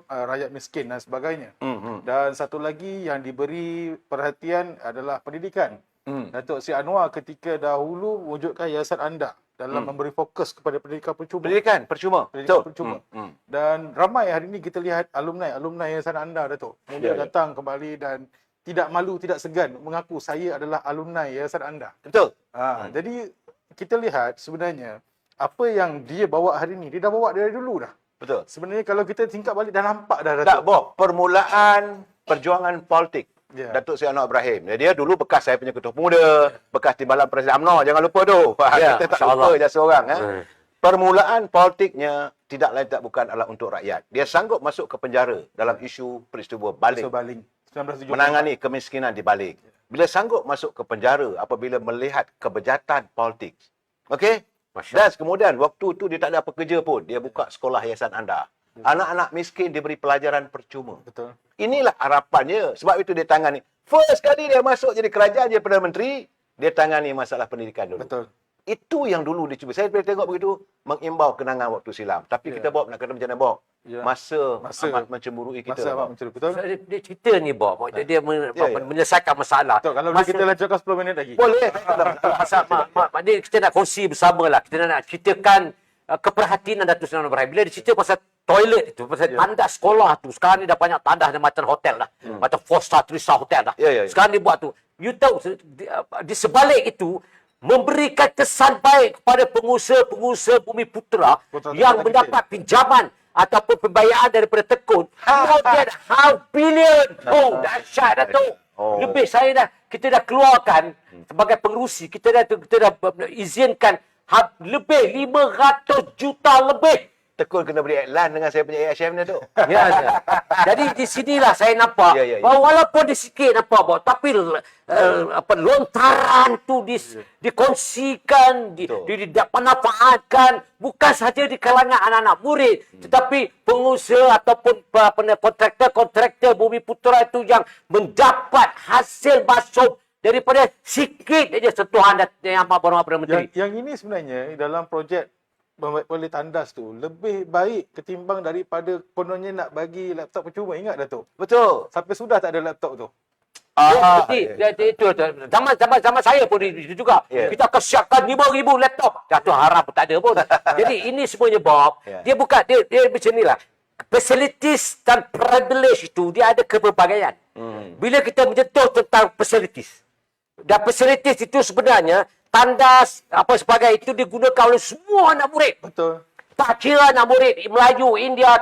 Rakyat miskin dan sebagainya. Dan satu lagi yang diberi perhatian adalah pendidikan. Datuk Seri Anwar ketika dahulu wujudkan Yayasan Anda dalam memberi fokus kepada pendidikan percuma. Pendidikan percuma. Dan ramai hari ini kita lihat alumni Yayasan Anda, Datuk. Kemudian datang kembali dan tidak malu, tidak segan mengaku saya adalah alumni Yayasan Anda. Betul. Jadi kita lihat sebenarnya apa yang dia bawa hari ini, dia dah bawa dari dulu dah. Betul. Sebenarnya kalau kita tingkat balik dah nampak dah, Datuk. Tak, Bob. Permulaan perjuangan politik Datuk Seri Anwar Ibrahim. Dia dulu bekas saya punya ketua pemuda, bekas timbalan Presiden UMNO, jangan lupa tu. Kita tak lupa je seorang. permulaan politiknya tidak lain tak bukan adalah untuk rakyat. Dia sanggup masuk ke penjara dalam isu peristiwa baling. Baling 1974. Menangani kemiskinan di baling. Bila sanggup masuk ke penjara apabila melihat kebejatan politik. Okey? Dan kemudian waktu tu dia tak ada apa kerja pun. Dia buka sekolah yayasan anda. Anak-anak miskin diberi pelajaran percuma. Betul. Inilah harapannya. Sebab itu dia tangani. First kali dia masuk jadi kerajaan, dia Perdana Menteri, dia tangani masalah pendidikan dulu. Betul. Itu yang dulu dia cuba. Saya bila tengok begitu, mengimbau kenangan waktu silam. Tapi kita Bob nak kena macam mana Bob? Ya. Masa Masa amat mencemburui kita. Masa amat mencuri. Betul? So, dia cerita ni, Bob. Dia menyelesaikan masalah. Betul. Kalau boleh kita lanjutkan 10 minit lagi. Boleh. Pasal ni kita nak kongsi bersama lah. Kita nak ceritakan keperhatian Datuk Seri Anwar Ibrahim. Bila dia cerita pasal toilet itu, pasal tandas sekolah tu. Sekarang ni dah banyak tandas dah macam hotel dah. Macam 4-star, 3-star hotel dah. Ya. Sekarang dia buat tu. You tahu, di sebalik itu, memberikan kesan baik kepada pengusaha-pengusaha Bumi Putra yang mendapat pinjaman ataupun pembayaran daripada tekun more than half billion. Oh, dahsyat dah tu. Lebih kita dah keluarkan sebagai pengerusi, kita dah izinkan lebih 500 juta lebih. Tekun kena beri iklan dengan saya punya AHM ni tu. Ya. Jadi di sinilah saya nampak Ya. bahawa walaupun dia sikit nampak bahawa tapi lontaran tu dikongsikan, dimanfaatkan bukan sahaja di kalangan anak-anak murid, tetapi pengusaha ataupun kontraktor Bumi Putra itu yang mendapat hasil masuk daripada sikit saja sentuhan yang Amat Berhormat Perdana Menteri. Yang ini sebenarnya dalam projek oleh tandas tu lebih baik ketimbang daripada kononnya nak bagi laptop percuma. Ingat Datuk? Betul. Sampai sudah tak ada laptop tu. Itu zaman saya pun itu juga. Ya. Kita akan siapkan 5,000 laptop. Jatuh haram pun tak ada pun. Jadi ini semuanya Bob. Ya. Dia bukan dia macam inilah. Facilities dan privilege itu dia ada kepelbagaian. Bila kita menyentuh tentang facilities. Dan facilities itu sebenarnya tandas apa sebagainya itu digunakan oleh semua anak murid. Betul. Tak kira anak murid Melayu, India,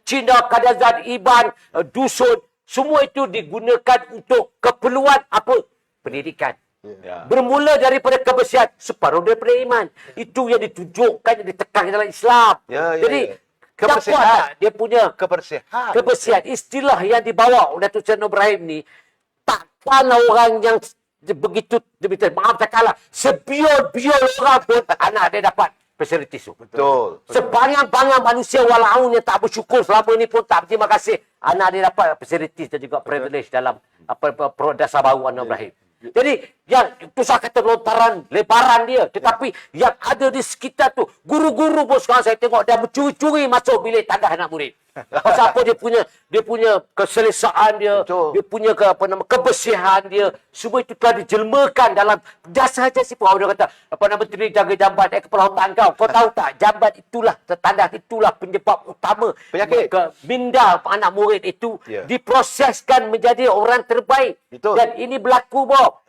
Cina, Kadazan, Iban, Dusun, semua itu digunakan untuk keperluan apa? Pendidikan. Ya. Bermula daripada kebersihan, separuh daripada iman. Itu yang ditunjukkan, yang ditekan dalam Islam. Ya. Jadi, Kebersihan. dapat dia punya Kebersihan. kebersihan. Istilah yang dibawa oleh Datuk Seri Anwar Ibrahim ni, takkan orang yang begitu, maaf cakaplah, sebiol-biol orang pun anak dia dapat facilities tu. Betul. Sebanyak-banyak manusia walaupun yang tak bersyukur selama ni pun tak berterima kasih, anak dia dapat facilities dan juga privilege dalam dasar baru Anwar Ibrahim. Jadi yang itu saya kata lontaran lebaran dia, tetapi yang ada di sekitar tu guru-guru pun sekarang saya tengok dia mencuri-curi masuk bilik tandas anak murid. Pasal apa? Dia punya keselesaan dia, Betul. dia punya kebersihan dia, semua itu telah dijelmakan dalam jasa-jasa pun. Dia kata Menteri jaga jambat kepala hutan kau tahu tak, jambat itulah tandas itulah penyebab utama Penyakit. minda anak murid itu Ya. diproseskan menjadi orang terbaik. Betul. Dan ini berlaku Bob.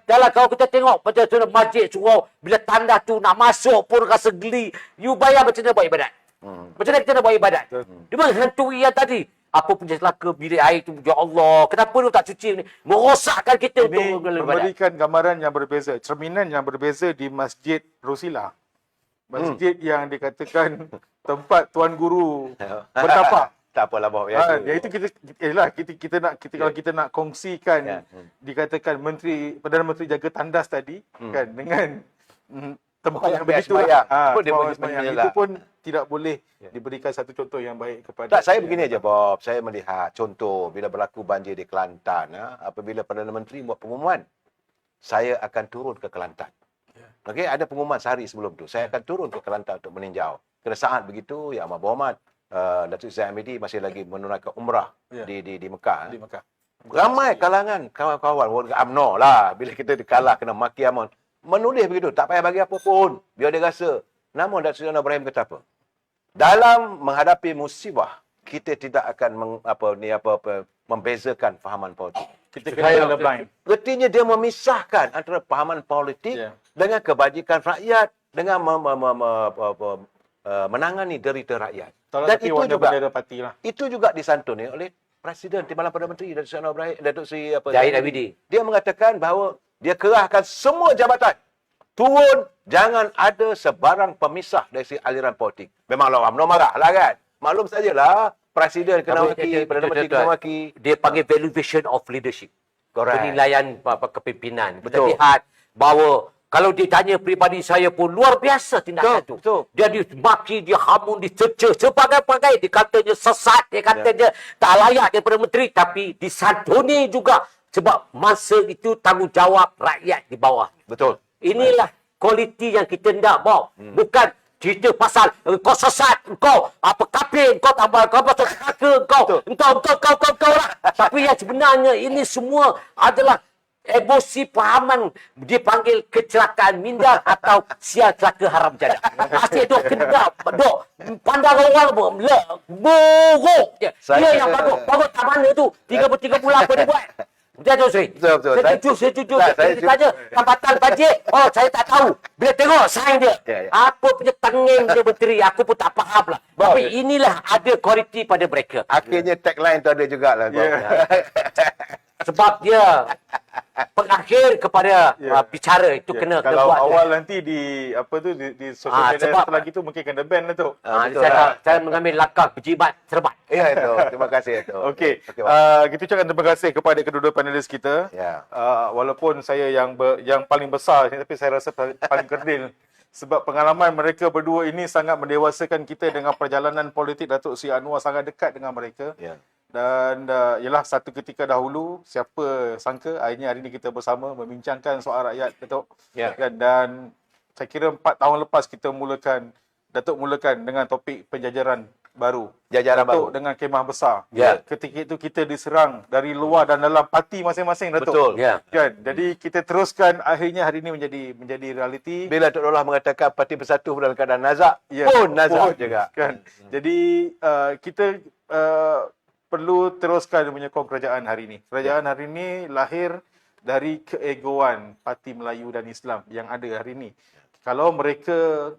Dalam kalau kita tengok macam masjid surau, bila tanda tu nak masuk pun rasa geli. You bayar macam mana buat ibadat? Macam mana kita nak buat ibadat? Dia menghantui yang tadi. Apa punya celaka bilik air tu, ya Allah, kenapa lu tak cuci ni? Merosakkan kita Ini untuk ibadat. memberikan gambaran yang berbeza, cerminan yang berbeza di Masjid Rosila. Masjid yang dikatakan tempat Tuan Guru bertapak. Tak apalah Bob. Iaitu kalau kita nak kongsikan, dikatakan Perdana Menteri jaga tandas tadi kan dengan tempat yang begitu Pun dia itu pun tidak boleh diberikan satu contoh yang baik kepada. Tak, saya begini aja Bob. Saya melihat contoh bila berlaku banjir di Kelantan, apabila Perdana Menteri buat pengumuman, saya akan turun ke Kelantan. Okey, ada pengumuman sehari sebelum tu. Saya akan turun ke Kelantan untuk meninjau. Kena saat begitu, Yang Amat Berhormat Datuk Seri Hamidi masih lagi menunaikan umrah di Mekah. Di Mekah. Ramai kalangan kawan-kawan warga UMNO lah, bila kita dikalah kena maki Amon, menulis begitu, tak payah bagi apa pun, biar dia rasa. Namun Datuk Seri Anwar Ibrahim kata apa? Dalam menghadapi musibah, kita tidak akan membezakan fahaman politik. Kita kena colorblind. Artinya dia memisahkan antara fahaman politik dengan kebajikan rakyat, dengan menangani derita rakyat. Dan itu juga disantuni oleh Presiden Timbalan Perdana Menteri Datuk Seri Anwar Ibrahim, Datuk Seri Zahid Hamidi. Dia mengatakan bahawa dia kerahkan semua jabatan turun, jangan ada sebarang pemisah dari segi aliran politik. Memanglah orang UMNO marahlah kan. Maklum sajalah, Presiden kena maki, Perdana Menteri kena maki. Dia panggil valuation of leadership. Correct. Penilaian kepimpinan. Kita Betul. lihat bahawa kalau ditanya peribadi saya pun luar biasa tindakan Betul, tu. betul. Dia dimaki, dia hamun, dicerca sebagai-bagai. Dia katanya sesat, dia katanya tak layak daripada menteri. Tapi disantuni juga sebab masa itu tanggungjawab rakyat di bawah. Betul. Inilah kualiti yang kita hendak bawa. Bukan cerita pasal kau sesat, kau apa kafir, kau tambah kau pasal kau lah. Tapi yang sebenarnya ini semua adalah emosi pahaman, dipanggil kecelakaan minda atau sial celaka haram jada. Asyik duk kendap, duk pandang orang buruk je. Dia yang bagus tak mana tu, 3 bulan apa dia buat. Betul, Sri? Betul. Setuju. Saya Dia tanya, tambatan banjir. Oh, saya tak tahu. Bila tengok sign dia, Ya. apa punya tengeng dia menteri, aku pun tak faham lah. Tapi inilah ada kualiti pada mereka. Akhirnya tagline tu ada jugalah. Sebab dia pengakhir kepada bicara itu kena Kalau buat. awal nanti di social media sebab- setelah gitu mungkin kena ban lah tu. Betul Saya mengambil langkah berjimat serbat. Ya, itu. Terima kasih itu. Okey. Pak. Kita ucapkan terima kasih kepada kedua-dua panelis kita. Ya. Walaupun saya yang paling besar tapi saya rasa paling kerdil sebab pengalaman mereka berdua ini sangat mendewasakan kita dengan perjalanan politik Datuk Seri Anwar sangat dekat dengan mereka. Ya. Dan ialah satu ketika dahulu siapa sangka akhirnya hari ini kita bersama membincangkan soal rakyat, Datuk. Ya. Dan saya kira 4 tahun lepas kita Datuk mulakan dengan topik penjajaran baru. Jajaran Datuk baru. dengan kemah besar. Ya. Ketika itu kita diserang dari luar dan dalam parti masing-masing, Datuk. Betul. Ya. Kan? Jadi kita teruskan, akhirnya hari ini menjadi realiti. Bila Tok Dollah mengatakan Parti Bersatu dalam keadaan nazak, Ya, pun nazak juga. Kan? Jadi kita perlu teruskan menyokong kerajaan hari ini. Kerajaan hari ini lahir dari keegoan Parti Melayu dan Islam yang ada hari ini. Kalau mereka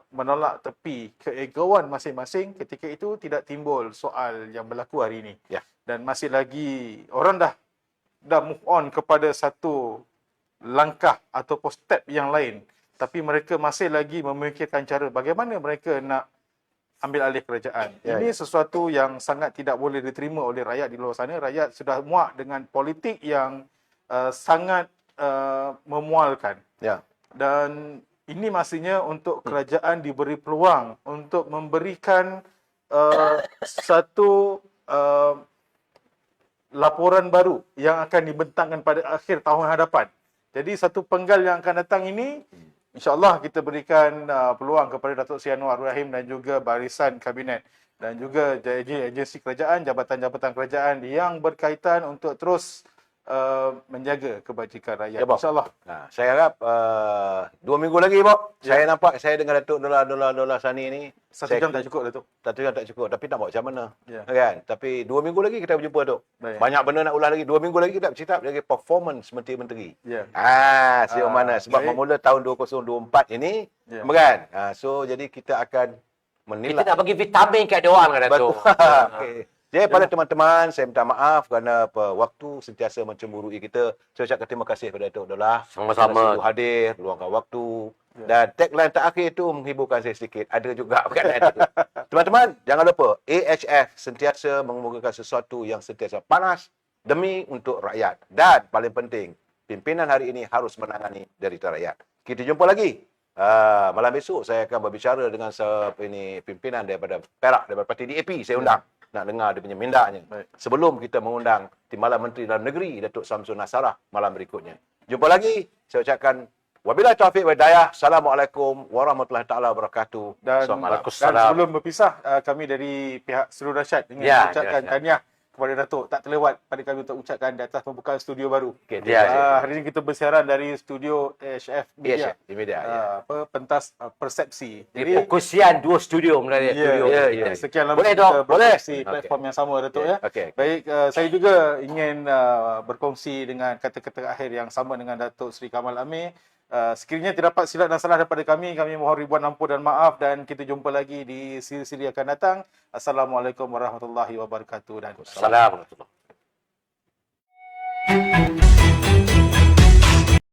menolak tepi keegoan masing-masing, ketika itu tidak timbul soal yang berlaku hari ini. Ya. Dan masih lagi orang dah move on kepada satu langkah ataupun step yang lain. Tapi mereka masih lagi memikirkan cara bagaimana mereka nak ambil alih kerajaan. Ya, Ini sesuatu yang sangat tidak boleh diterima oleh rakyat di luar sana. Rakyat sudah muak dengan politik yang sangat memualkan. Ya. Dan ini masanya untuk kerajaan diberi peluang untuk memberikan satu laporan baru yang akan dibentangkan pada akhir tahun hadapan. Jadi satu penggal yang akan datang ini, InsyaAllah kita berikan peluang kepada Datuk Seri Anwar Ibrahim dan juga barisan kabinet dan juga agensi kerajaan, jabatan-jabatan kerajaan yang berkaitan untuk terus menjaga kebajikan rakyat. Ya, Bob. InsyaAllah. Saya harap 2 minggu lagi, Bob. Saya nampak saya dengan Datuk Dollah Sani ni. 1 saya- jam tak cukup, Datuk. 1 jam tak cukup. Tapi nak buat macam mana? Ya. Kan? Tapi 2 minggu lagi kita berjumpa, Dok. Baik. Banyak benda nak ulas lagi. 2 minggu lagi kita bercerita lagi performance menteri-menteri. Ya. Sejauh mana? Sebab baik. memula tahun 2024 ini, Ya. kan? So, jadi kita akan Kita menilai. nak bagi vitamin kat dia orang kan, Datuk. Okey. Jadi pada teman-teman, saya minta maaf kerana waktu sentiasa mencemburui kita. Saya ucapkan terima kasih kepada Datuk Dollah. Sama-sama. Kerana selalu hadir, luangkan waktu. Dan tagline terakhir itu menghiburkan saya sedikit. Ada juga berkaitan itu. Teman-teman, jangan lupa AHF sentiasa mengemukakan sesuatu yang sentiasa panas demi untuk rakyat. Dan paling penting, pimpinan hari ini harus menangani derita rakyat. Kita jumpa lagi. Malam besok saya akan berbicara dengan pimpinan daripada Perak, daripada Parti DAP. Saya undang. Nak dengar dia punya mindaknya. Baik. Sebelum kita mengundang Timbalan Menteri Dalam Negeri, Datuk Samsul Nasarah, malam berikutnya. Jumpa lagi. Saya ucapkan wabillahi taufiq wal hidayah. Assalamualaikum warahmatullahi taala wabarakatuh. Dan, Selamat malam. dan sebelum berpisah, kami dari pihak Seru Dahsyat ingin Ya, mengucapkan ya. tahniah kepada Datuk. Tak terlewat pada kami untuk ucapkan di atas pembukaan studio baru. Okay, Ya, Hari ini kita bersiaran dari studio AHF Media. Yes, di media. Ya. Pentas persepsi. Di Fokusian 2 studio sebenarnya. Studio. ya. Sekian lama Boleh, kita Dok. Boleh. berkongsi platform yang sama, Datuk. Ya. Okey. Baik, saya juga ingin berkongsi dengan kata-kata akhir yang sama dengan Datuk Seri Kamal Amir. Sekiranya terdapat silap dan salah daripada kami mohon ribuan ampun dan maaf dan kita jumpa lagi di siri-siri akan datang. Assalamualaikum warahmatullahi wabarakatuh dan Assalamualaikum.